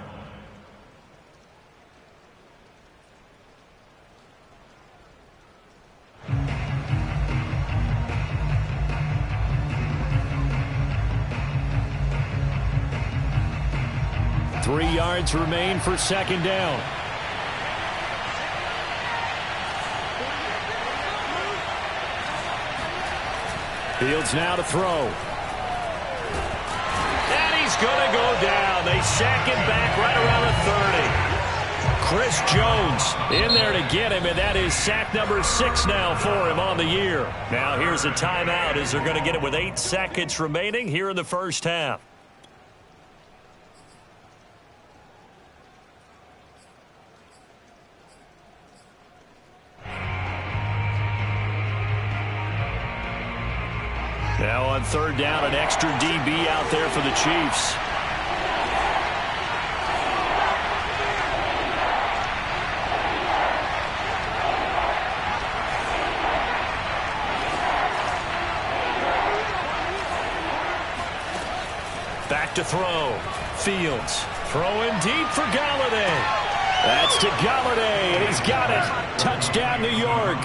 Three yards remain for 2nd down. Fields now to throw. And he's going to go down. They sack him back right around the 30. Chris Jones in there to get him, and that is sack number 6 now for him on the year. Now here's a timeout as they're going to get it with 8 seconds remaining here in the first half. Now on 3rd down, an extra DB out there for the Chiefs. Back to throw. Fields throwing deep for Galladay. That's to Galladay, and he's got it. Touchdown, New York.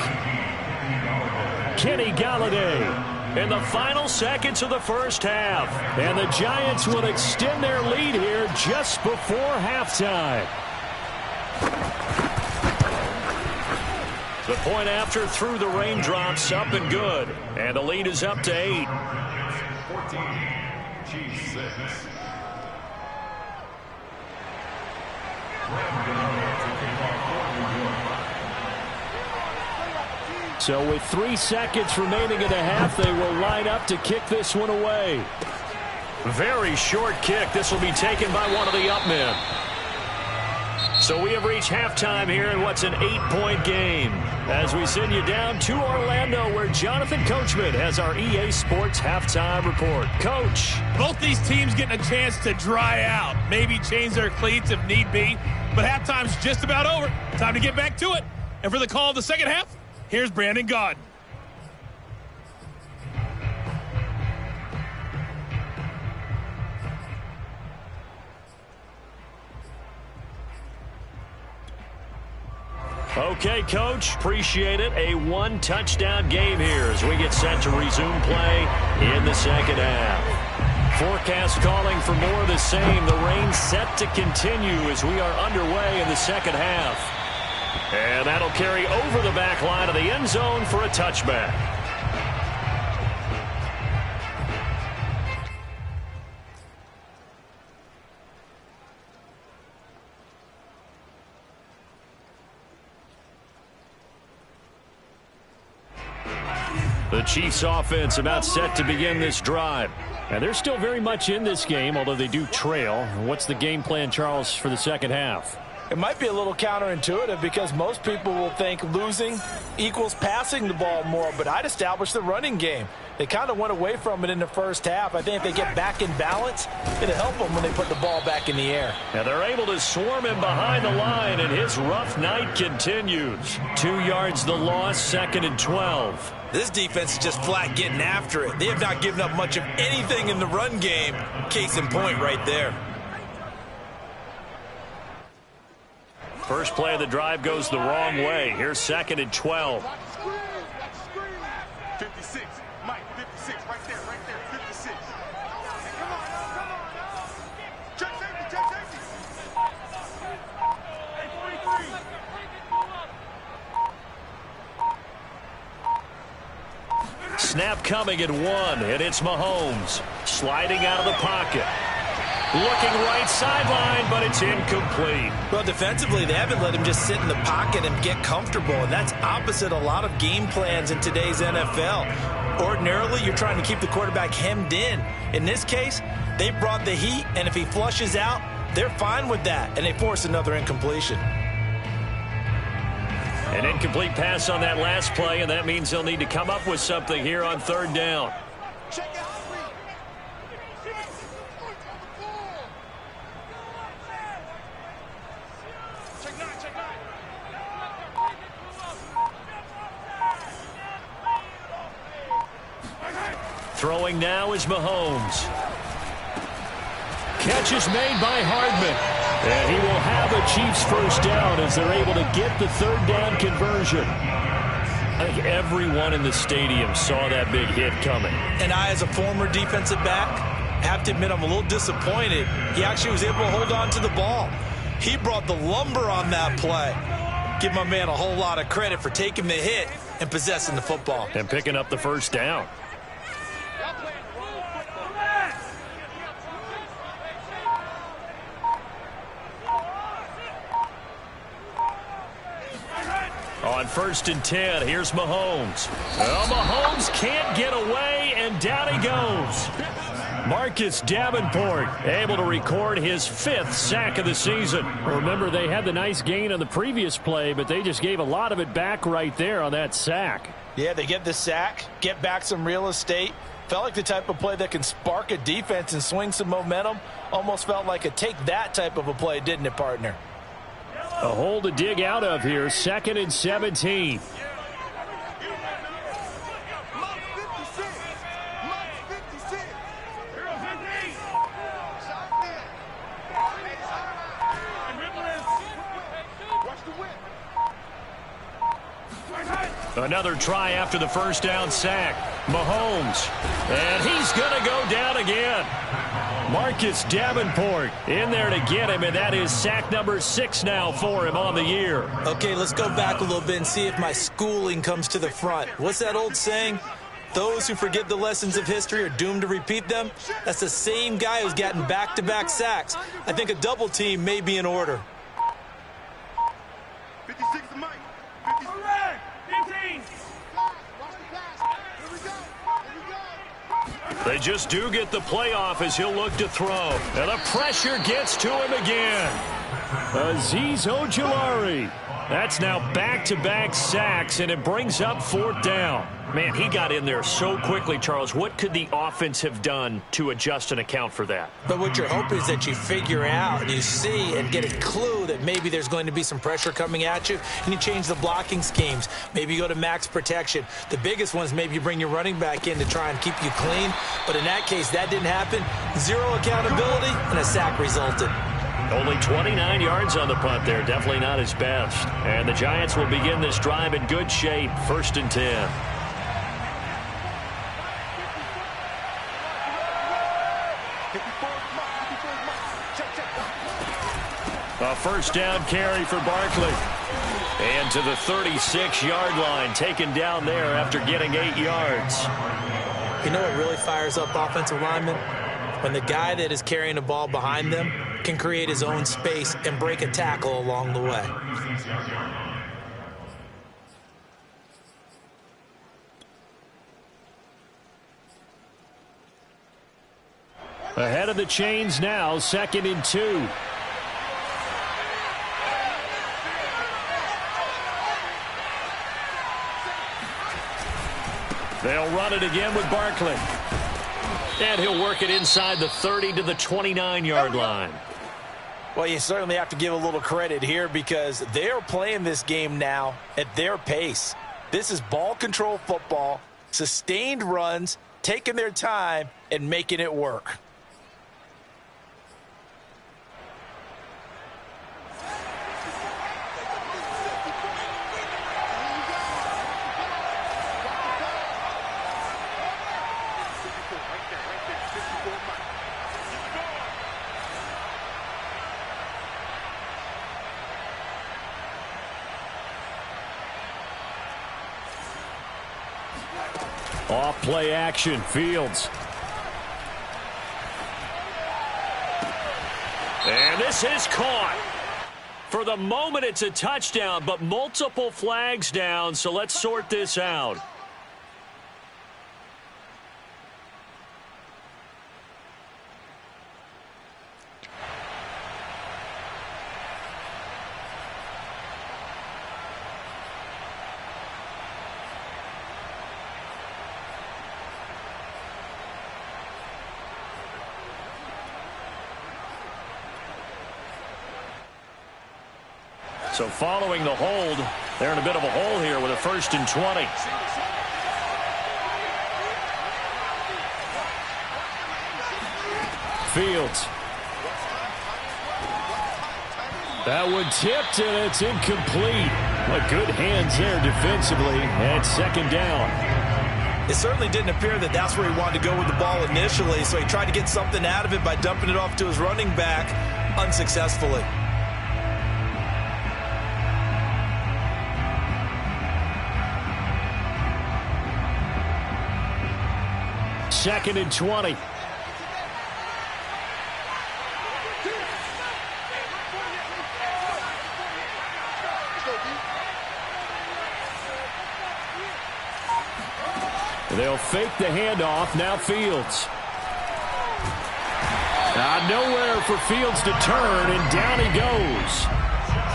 Kenny Galladay in the final seconds of the first half. And the Giants will extend their lead here just before halftime. The point after through the raindrops, up and good. And the lead is up to 8. 14, G6. So with 3 seconds remaining in the half, they will line up to kick this one away. Very short kick. This will be taken by one of the up men. So we have reached halftime here in what's an 8-point game. As we send you down to Orlando, where Jonathan Coachman has our EA Sports halftime report. Coach. Both these teams getting a chance to dry out. Maybe change their cleats if need be. But halftime's just about over. Time to get back to it. And for the call of the second half, here's Brandon Gaudin. Okay, Coach, appreciate it. A 1-touchdown game here as we get set to resume play in the second half. Forecast calling for more of the same. The rain set to continue as we are underway in the second half. And that'll carry over the back line of the end zone for a touchback. The Chiefs offense about set to begin this drive. And they're still very much in this game, although they do trail. What's the game plan, Charles, for the second half? It might be a little counterintuitive because most people will think losing equals passing the ball more, but I'd establish the running game. They kind of went away from it in the first half. I think if they get back in balance, it'll help them when they put the ball back in the air. And they're able to swarm him behind the line, and his rough night continues. 2 yards the loss, 2nd and 12. This defense is just flat getting after it. They have not given up much of anything in the run game. Case in point right there. First play of the drive goes the wrong way. Here's 2nd and 12. 56. Mike, 56. Right there, 56. Come on, now. Check safety, Hey, 43. Snap coming at 1, and it's Mahomes. Sliding out of the pocket. Looking right sideline, but it's incomplete. Well, defensively, they haven't let him just sit in the pocket and get comfortable, and that's opposite a lot of game plans in today's NFL. Ordinarily, you're trying to keep the quarterback hemmed in. In this case, they brought the heat, and if he flushes out, they're fine with that, and they force another incompletion. An incomplete pass on that last play, and that means they'll need to come up with something here on 3rd down. Throwing now is Mahomes. Catch is made by Hardman. And he will have a Chiefs first down as they're able to get the 3rd down conversion. I think everyone in the stadium saw that big hit coming. And I, as a former defensive back, have to admit I'm a little disappointed. He actually was able to hold on to the ball. He brought the lumber on that play. Give my man a whole lot of credit for taking the hit and possessing the football. And picking up the first down. On 1st and 10, here's Mahomes. Well, Mahomes can't get away, and down he goes. Marcus Davenport able to record his 5th sack of the season. Remember, they had the nice gain on the previous play, but they just gave a lot of it back right there on that sack. Yeah, they get the sack, get back some real estate. Felt like the type of play that can spark a defense and swing some momentum. Almost felt like a take that type of a play, didn't it, partner? A hole to dig out of here. 2nd and 17. Another try after the first down sack. Mahomes. And he's going to go down again. Marcus Davenport in there to get him, and that is sack number 6 now for him on the year. Okay, let's go back a little bit and see if my schooling comes to the front. What's that old saying? Those who forget the lessons of history are doomed to repeat them. That's the same guy who's gotten back-to-back sacks. I think a double team may be in order. 56 to Mike. 56. All right, 15. They just do get the playoff as he'll look to throw. And the pressure gets to him again. Sasy0501. That's now back-to-back sacks, and it brings up 4th down. Man, he got in there so quickly, Charles. What could the offense have done to adjust and account for that? But what you're hoping is that you figure out and you see and get a clue that maybe there's going to be some pressure coming at you, and you change the blocking schemes. Maybe you go to max protection. The biggest one is maybe you bring your running back in to try and keep you clean. But in that case, that didn't happen. 0 accountability, and a sack resulted. Only 29 yards on the punt there. Definitely not his best. And the Giants will begin this drive in good shape. 1st and 10. A 1st down carry for Barkley. And to the 36-yard line, taken down there after getting 8 yards. You know what really fires up offensive linemen? When the guy that is carrying the ball behind them can create his own space and break a tackle along the way. Ahead of the chains now, 2nd and 2. They'll run it again with Barkley. And he'll work it inside the 30 to the 29-yard line. Well, you certainly have to give a little credit here because they're playing this game now at their pace. This is ball control football, sustained runs, taking their time, and making it work. Off play action, Fields. And this is caught. For the moment, it's a touchdown, but multiple flags down, so let's sort this out. So following the hold, they're in a bit of a hole here with a 1st and 20. Fields. That one tipped, and it's incomplete. But good hands there defensively at 2nd down. It certainly didn't appear that that's where he wanted to go with the ball initially, so he tried to get something out of it by dumping it off to his running back unsuccessfully. 2nd and 20. They'll fake the handoff. Now Fields. Nowhere for Fields to turn, and down he goes.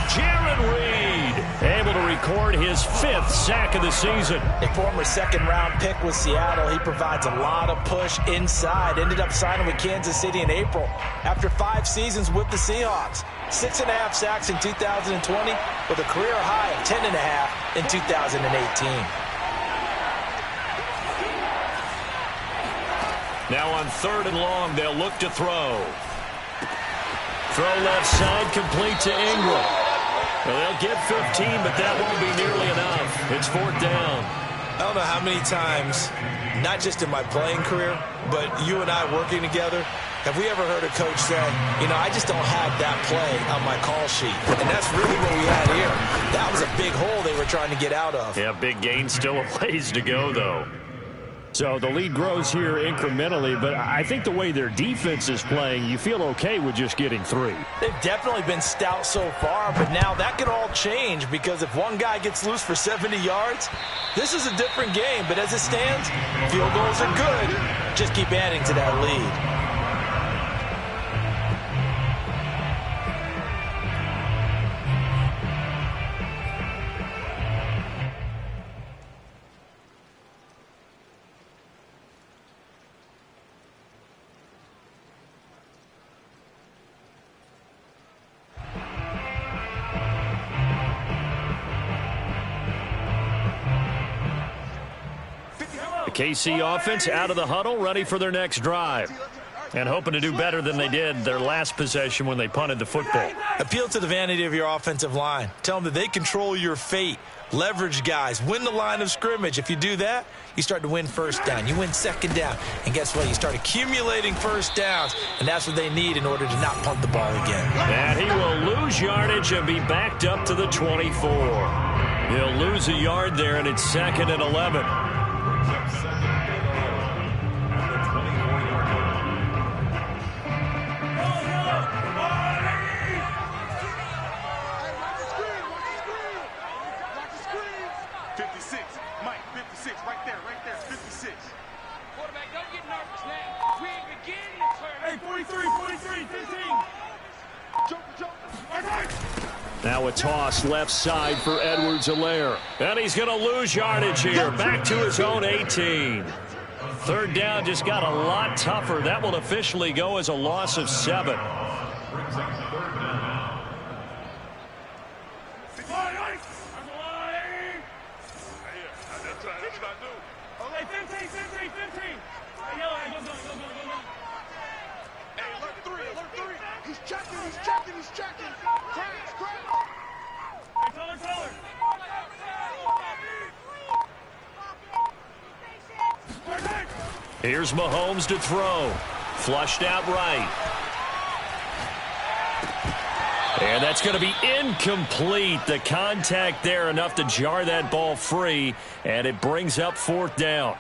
Jaron Reed able to record his 5th sack of the season. A former 2nd-round pick with Seattle. He provides a lot of push inside. Ended up signing with Kansas City in April after 5 seasons with the Seahawks. 6.5 sacks in 2020 with a career high of 10.5 in 2018. Now on 3rd and long, they'll look to throw. Throw left side, complete to Ingram. Well, they'll get 15, but that won't be nearly enough. It's 4th down. I don't know how many times, not just in my playing career, but you and I working together, Have we ever heard a coach say, you know, I just don't have that play on my call sheet? And that's really what we had here. That was a big hole they were trying to get out of. Yeah, big gain, still a ways to go, though. So the lead grows here incrementally, but I think the way their defense is playing, you feel okay with just getting 3. They've definitely been stout so far, but now that could all change because if one guy gets loose for 70 yards, this is a different game. But as it stands, field goals are good. Just keep adding to that lead. KC offense out of the huddle, ready for their next drive. And hoping to do better than they did their last possession when they punted the football. Appeal to the vanity of your offensive line. Tell them that they control your fate. Leverage guys. Win the line of scrimmage. If you do that, you start to win first down. You win second down. And guess what? You start accumulating first downs. And that's what they need in order to not punt the ball again. And he will lose yardage and be backed up to the 24. He'll lose a yard there, and it's 2nd and 11. Now a toss left side for Edwards-Helaire. And he's going to lose yardage here. Back to his own 18. 3rd down just got a lot tougher. That will officially go as a loss of 7. Here's Mahomes to throw. Flushed out right. And that's going to be incomplete. The contact there enough to jar that ball free, and it brings up 4th down.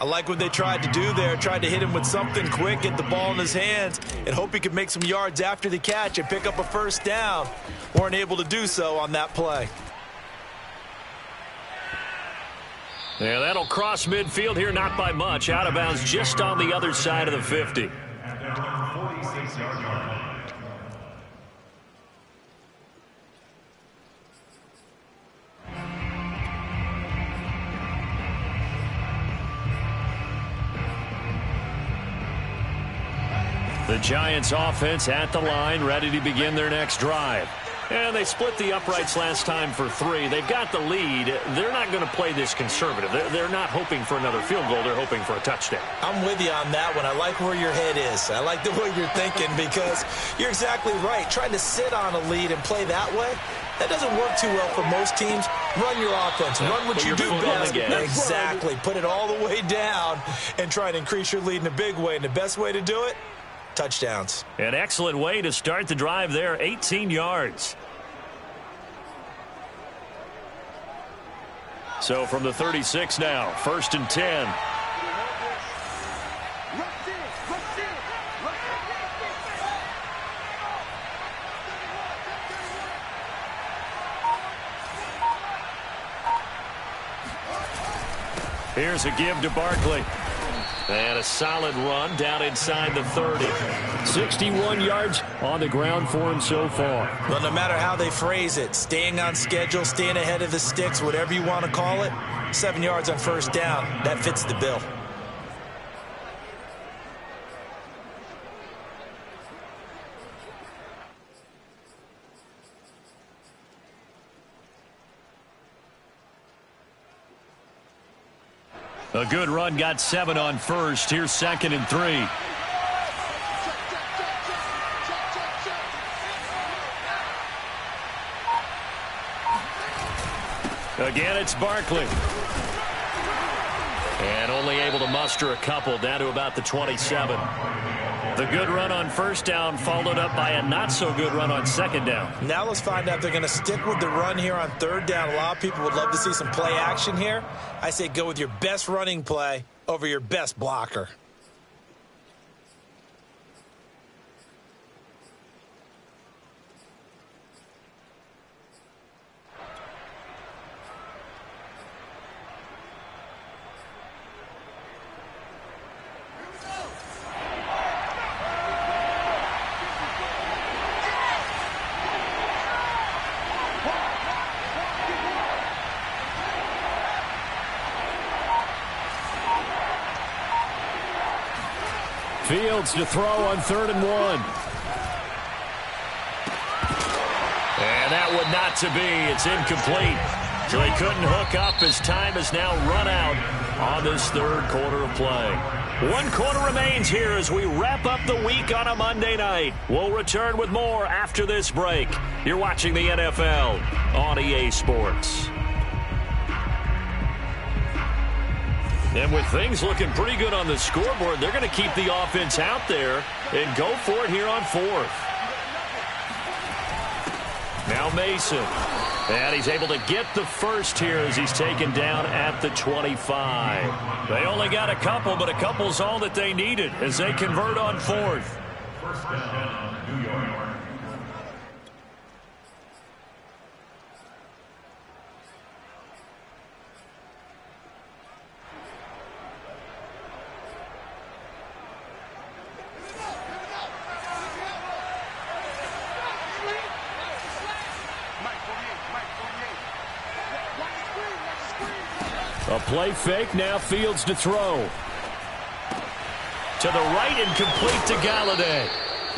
I like what they tried to do there. Tried to hit him with something quick, get the ball in his hands, and hope he could make some yards after the catch and pick up a first down. Weren't able to do so on that play. Yeah, that'll cross midfield here, not by much. Out of bounds just on the other side of the 50. The Giants offense at the line, ready to begin their next drive. And they split the uprights last time for 3. They've got the lead. They're not going to play this conservative. They're not hoping for another field goal. They're hoping for a touchdown. I'm with you on that one. I like where your head is. I like the way you're thinking because you're exactly right. Trying to sit on a lead and play that way, that doesn't work too well for most teams. Run your offense. Run what you do best. Exactly. Put it all the way down and try to increase your lead in a big way. And the best way to do it, touchdowns. An excellent way to start the drive there, 18 yards. So from the 36 now, 1st and 10. Here's a give to Barkley. And a solid run down inside the 30. 61 yards on the ground for him so far. Well, no matter how they phrase it, staying on schedule, staying ahead of the sticks, whatever you want to call it, 7 yards on first down, that fits the bill. A good run, got 7 on first. Here's 2nd and 3. Again, it's Barkley. And only able to muster a couple down to about the 27. The good run on first down followed up by a not-so-good run on second down. Now let's find out if they're going to stick with the run here on third down. A lot of people would love to see some play action here. I say go with your best running play over your best blocker. Fields to throw on 3rd and 1. And that would not to be. It's incomplete. So they couldn't hook up as time has now run out on this third quarter of play. 1 quarter remains here as we wrap up the week on a Monday night. We'll return with more after this break. You're watching the NFL on EA Sports. And with things looking pretty good on the scoreboard, they're going to keep the offense out there and go for it here on 4th. Now Mason. And he's able to get the first here as he's taken down at the 25. They only got a couple, but a couple's all that they needed as they convert on 4th. First down, New York. A play fake, now Fields to throw. To the right and complete to Galladay.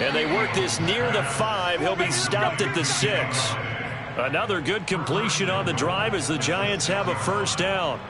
And they work this near the 5. He'll be stopped at the 6. Another good completion on the drive as the Giants have a first down.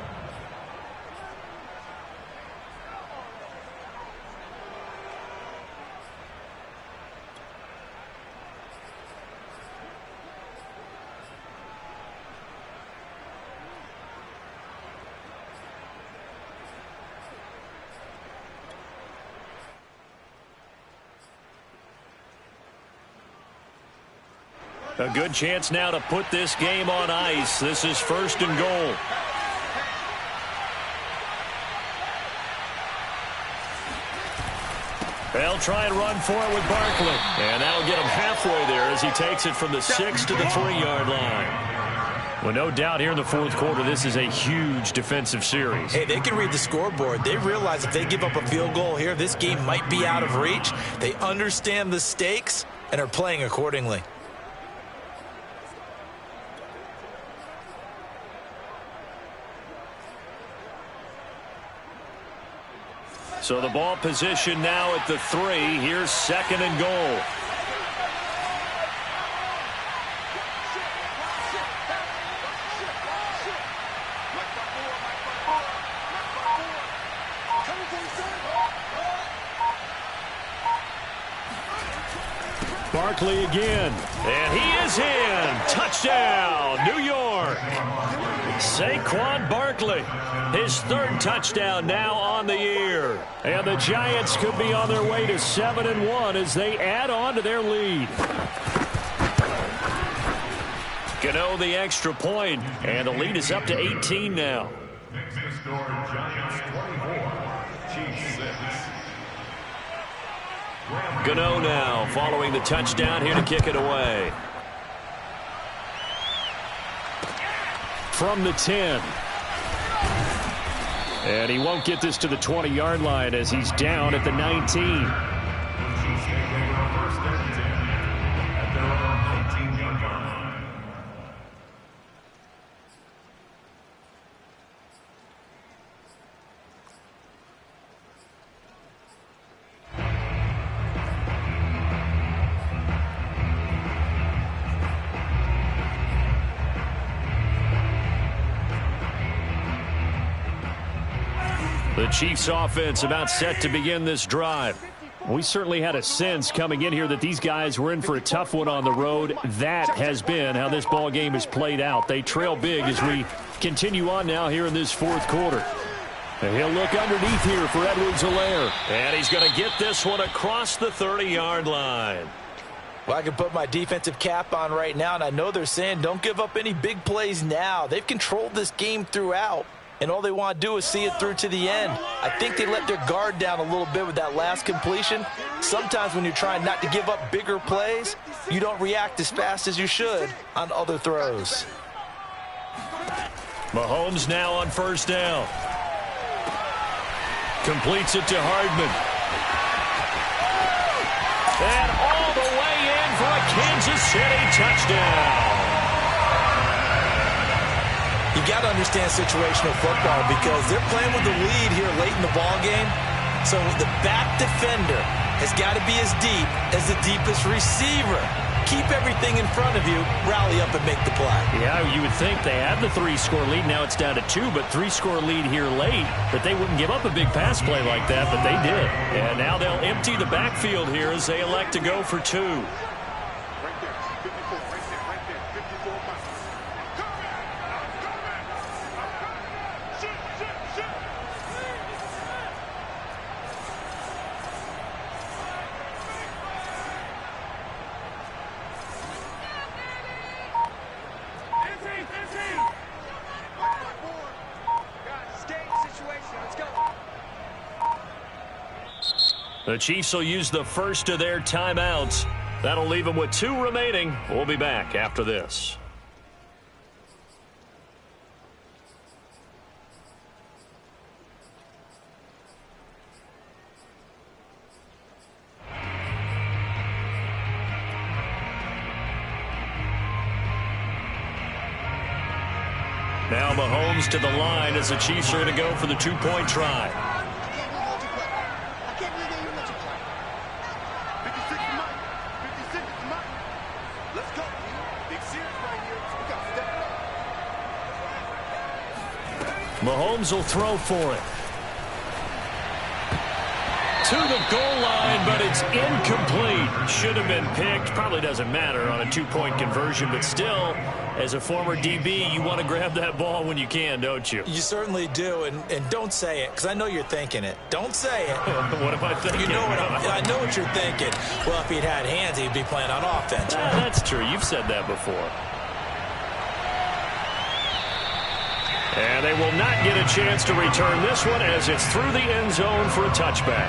A good chance now to put this game on ice. This is 1st and goal. They'll try and run for it with Barkley. And that'll get him halfway there as he takes it from the 6 to the 3-yard line. Well, no doubt here in the 4th quarter, this is a huge defensive series. Hey, they can read the scoreboard. They realize if they give up a field goal here, this game might be out of reach. They understand the stakes and are playing accordingly. So the ball position now at the 3. Here's 2nd and goal. Barkley again. And he is in. Touchdown, New York. Saquon Barkley, his 3rd touchdown now on the year. And the Giants could be on their way to 7-1 as they add on to their lead. Gano the extra point, and the lead is up to 18 now. Next to score, Giants 24, Chiefs 6. Gano now following the touchdown here to kick it away. From the 10. And he won't get this to the 20-yard line as he's down at the 19. The Chiefs offense about set to begin this drive. We certainly had a sense coming in here that these guys were in for a tough one on the road. That has been how this ball game has played out. They trail big as we continue on now here in this 4th quarter. And he'll look underneath here for Edwards-Helaire. And he's going to get this one across the 30-yard line. Well, I can put my defensive cap on right now, and I know they're saying don't give up any big plays now. They've controlled this game throughout, and all they want to do is see it through to the end. I think they let their guard down a little bit with that last completion. Sometimes when you're trying not to give up bigger plays, you don't react as fast as you should on other throws. Mahomes now on first down. Completes it to Hardman. And all the way in for a Kansas City touchdown. You got to understand situational football because they're playing with the lead here late in the ball game. So the back defender has got to be as deep as the deepest receiver. Keep everything in front of you, rally up and make the play. Yeah, you would think they had the 3-score lead. Now it's down to 2, but 3-score lead here late. But they wouldn't give up a big pass play like that, but they did. And now they'll empty the backfield here as they elect to go for 2. Right there, 54, right there, 54 miles. The Chiefs will use the first of their timeouts. That'll leave them with 2 remaining. We'll be back after this. Now Mahomes to the line as the Chiefs are going to go for the 2-point try. Mahomes will throw for it. To the goal line, but it's incomplete. Should have been picked. Probably doesn't matter on a 2-point conversion, but still, as a former DB, you want to grab that ball when you can, don't you? You certainly do, and don't say it, because I know you're thinking it. Don't say it. What am I thinking? You know what I know what you're thinking. Well, if he'd had hands, he'd be playing on offense. That's true. You've said that before. And they will not get a chance to return this one as it's through the end zone for a touchback.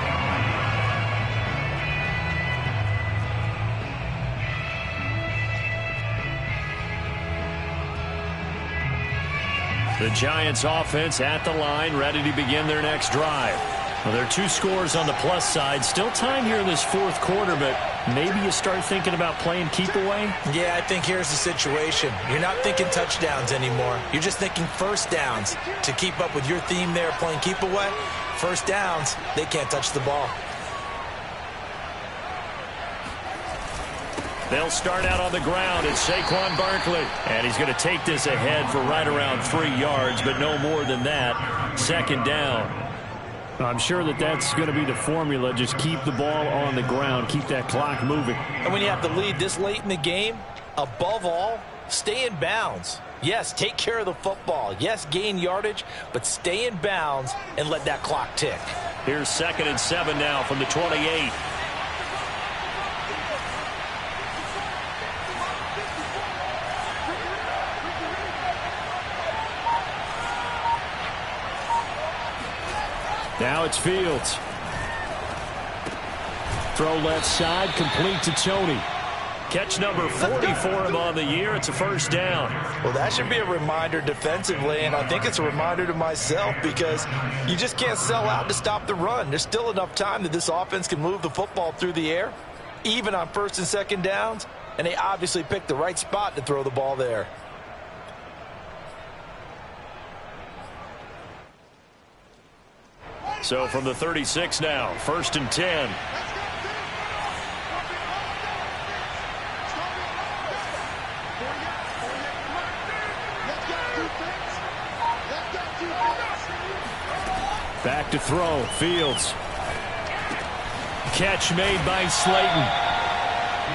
The Giants offense at the line, ready to begin their next drive. Well, there are 2 scores on the plus side. Still time here in this 4th quarter, but maybe you start thinking about playing keep away? Yeah, I think here's the situation. You're not thinking touchdowns anymore. You're just thinking first downs. To keep up with your theme there, playing keep away, first downs, they can't touch the ball. They'll start out on the ground. It's Saquon Barkley. And he's going to take this ahead for right around 3 yards, but no more than that. 2nd down. I'm sure that's going to be the formula. Just keep the ball on the ground. Keep that clock moving. And when you have the lead this late in the game, above all, stay in bounds. Yes, take care of the football. Yes, gain yardage, but stay in bounds and let that clock tick. Here's 2nd and 7 now from the 28. Now it's Fields. Throw left side, complete to Tony. Catch number 40 for him on the year. It's a first down. Well, that should be a reminder defensively, and I think it's a reminder to myself because you just can't sell out to stop the run. There's still enough time that this offense can move the football through the air, even on 1st and 2nd downs, and they obviously picked the right spot to throw the ball there. So from the 36 now, 1st and 10. Back to throw, Fields. Catch made by Slayton.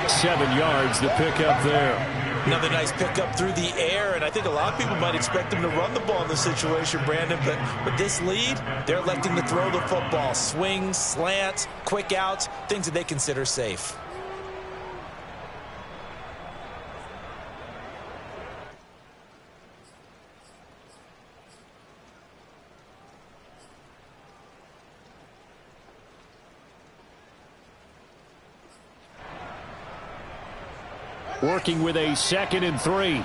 7 yards, the pickup there. Another nice pickup through the air. there, and I think a lot of people might expect him to run the ball in this situation, Brandon, but with this lead, they're electing to throw the football. Swings, slants, quick outs, things that they consider safe. Working with a 2nd and 3.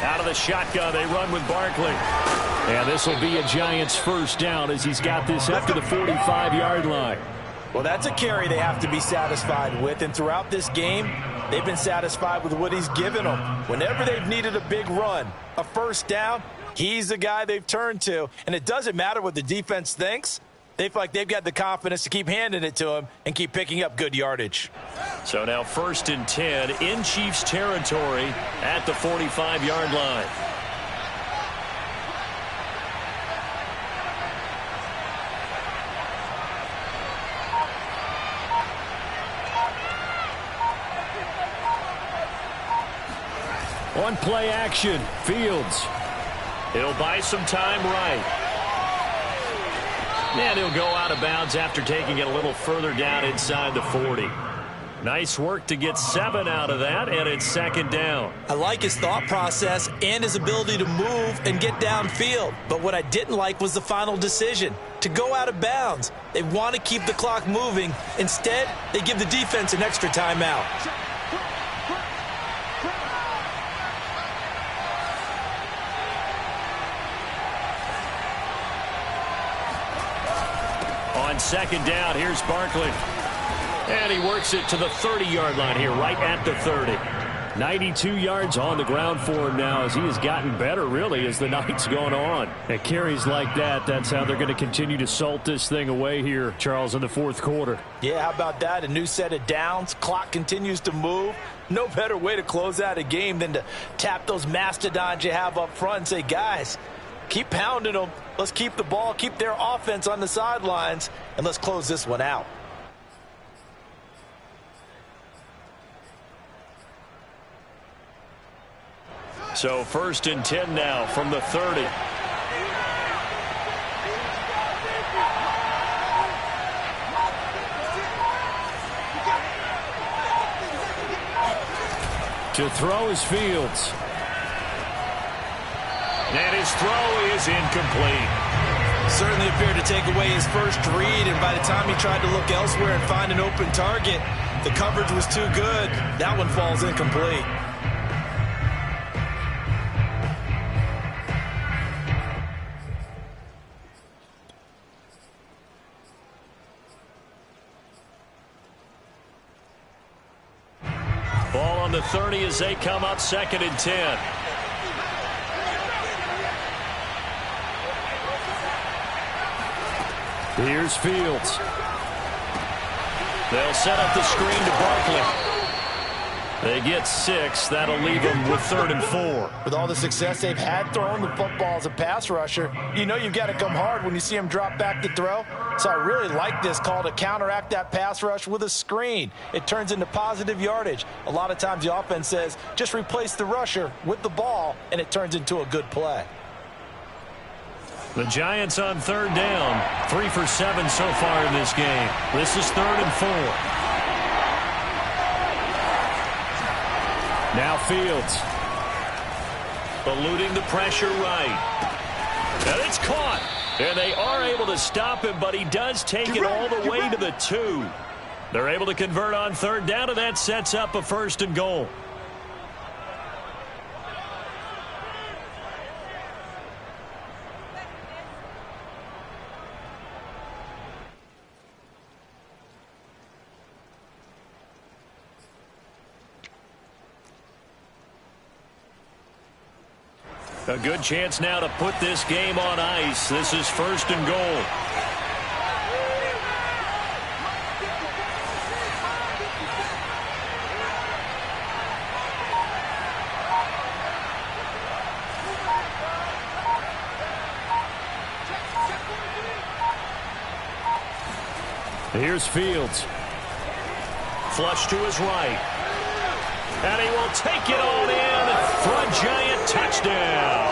Out of the shotgun, they run with Barkley. And this will be a Giants first down as he's got this up to the 45-yard line. Well, that's a carry they have to be satisfied with, and throughout this game, they've been satisfied with what he's given them. Whenever they've needed a big run, a first down, he's the guy they've turned to. And it doesn't matter what the defense thinks. They feel like they've got the confidence to keep handing it to him and keep picking up good yardage. So now 1st and 10 in Chiefs territory at the 45-yard line. On play action, Fields. He'll buy some time right. And he'll go out of bounds after taking it a little further down inside the 40. Nice work to get 7 out of that, and it's 2nd down. I like his thought process and his ability to move and get downfield. But what I didn't like was the final decision, to go out of bounds. They want to keep the clock moving. Instead, they give the defense an extra timeout. On 2nd down, here's Barkley. And he works it to the 30-yard line here, right at the 30. 92 yards on the ground for him now as he has gotten better, really, as the night's gone on. At carries like that, that's how they're going to continue to salt this thing away here, Charles, in the 4th quarter. Yeah, how about that? A new set of downs. Clock continues to move. No better way to close out a game than to tap those mastodons you have up front and say, guys, keep pounding them. Let's keep the ball, keep their offense on the sidelines, and let's close this one out. So 1st and 10 now from the 30. To throw is Fields. And his throw is incomplete. Certainly appeared to take away his first read, and by the time he tried to look elsewhere and find an open target, the coverage was too good. That one falls incomplete. Ball on the 30 as they come up 2nd and 10. Here's Fields. They'll set up the screen to Barkley. They get 6. That'll leave them with 3rd and 4. With all the success they've had throwing the football as a pass rusher, you know you've got to come hard when you see him drop back to throw. So I really like this call to counteract that pass rush with a screen. It turns into positive yardage. A lot of times the offense says, just replace the rusher with the ball, and it turns into a good play. The Giants on 3rd down. 3 for 7 so far in this game. This is 3rd and 4. Now Fields. Eluding the pressure right. And it's caught. And they are able to stop him, but he does take it all the way to the 2. They're able to convert on 3rd down, and that sets up a 1st and goal. A good chance now to put this game on ice. This is 1st and goal. Here's Fields. Flush to his right. And he will take it on in for a giant touchdown.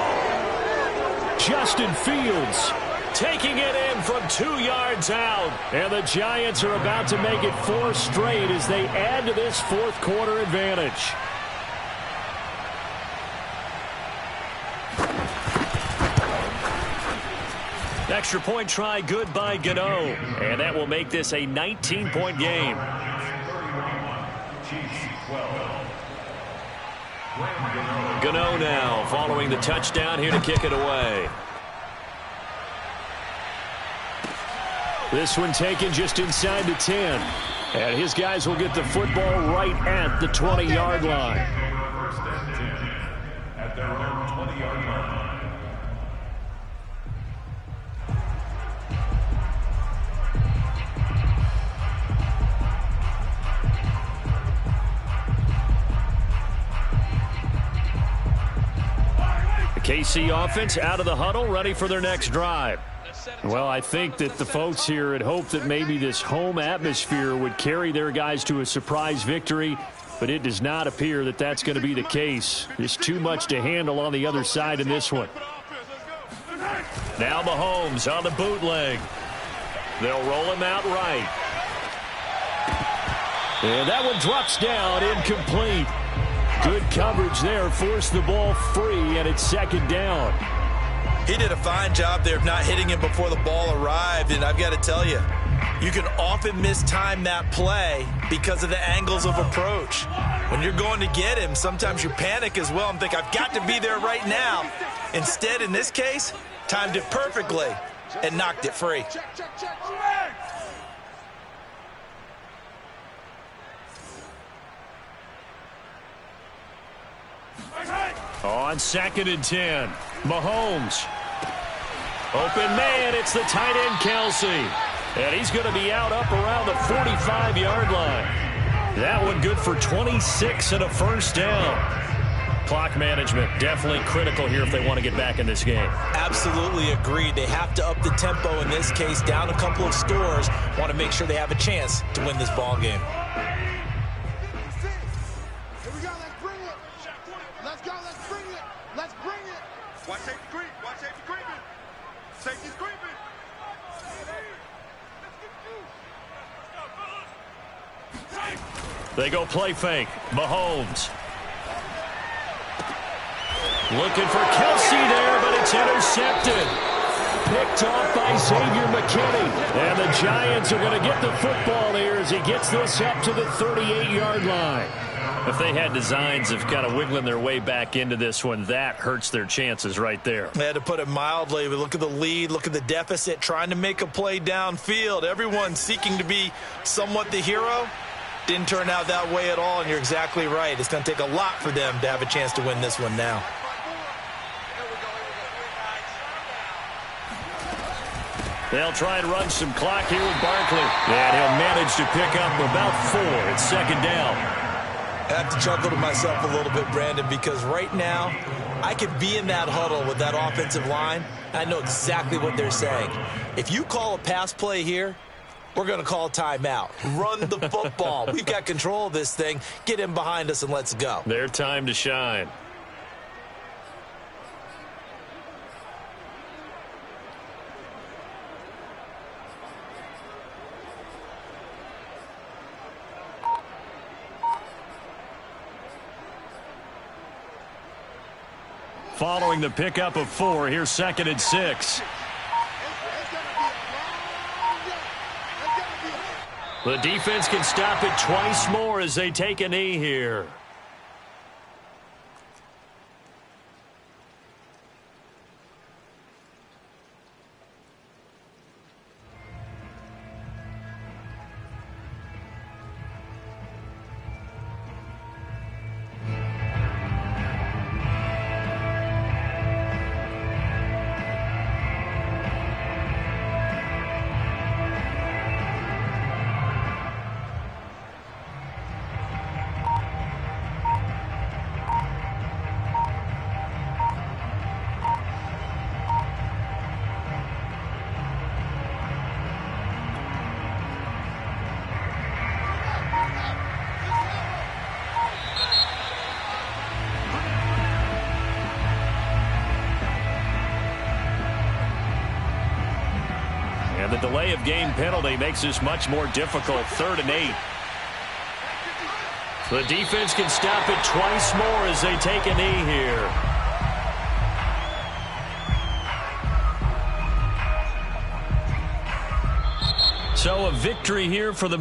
Justin Fields taking it in from 2 yards out. And the Giants are about to make it 4 straight as they add to this fourth quarter advantage. Extra point try good by Gano. And that will make this a 19-point game. Gano now following the touchdown here to kick it away. This one taken just inside the 10. And his guys will get the football right at the 20-yard line. At their own 20-yard line. KC offense out of the huddle, ready for their next drive. Well, I think that the folks here had hoped that maybe this home atmosphere would carry their guys to a surprise victory, but it does not appear that that's going to be the case. There's too much to handle on the other side in this one. Now Mahomes on the bootleg. They'll roll him out right. And that one drops down, incomplete. Good coverage there, forced the ball free, and it's second down. He did a fine job there of not hitting him before the ball arrived, and I've got to tell you, you can often mistime that play because of the angles of approach. When you're going to get him, sometimes you panic as well and think, I've got to be there right now. Instead, in this case, timed it perfectly and knocked it free. On 2nd and 10, Mahomes. Open man, it's the tight end, Kelsey. And he's going to be out up around the 45-yard line. That one good for 26 and a first down. Clock management definitely critical here if they want to get back in this game. Absolutely agreed. They have to up the tempo in this case, down a couple of scores. Want to make sure they have a chance to win this ball game. They go play fake. Mahomes. Looking for Kelsey there, but it's intercepted. Picked off by Xavier McKinney. And the Giants are going to get the football here as he gets this up to the 38-yard line. If they had designs of kind of wiggling their way back into this one, that hurts their chances right there. They had to put it mildly. But look at the lead, look at the deficit, trying to make a play downfield. Everyone seeking to be somewhat the hero. Didn't turn out that way at all, and you're exactly right. It's going to take a lot for them to have a chance to win this one now. They'll try and run some clock here with Barkley. And he'll manage to pick up about 4. It's second down. I have to chuckle to myself a little bit, Brandon, because right now I could be in that huddle with that offensive line. I know exactly what they're saying. If you call a pass play here, we're going to call timeout. Run the football. We've got control of this thing. Get in behind us and let's go. Their time to shine. Following the pickup of 4, here's 2nd and 6. The defense can stop it twice more as they take a knee here. And the delay of game penalty makes this much more difficult. 3rd and 8. The defense can stop it twice more as they take a knee here. So a victory here for the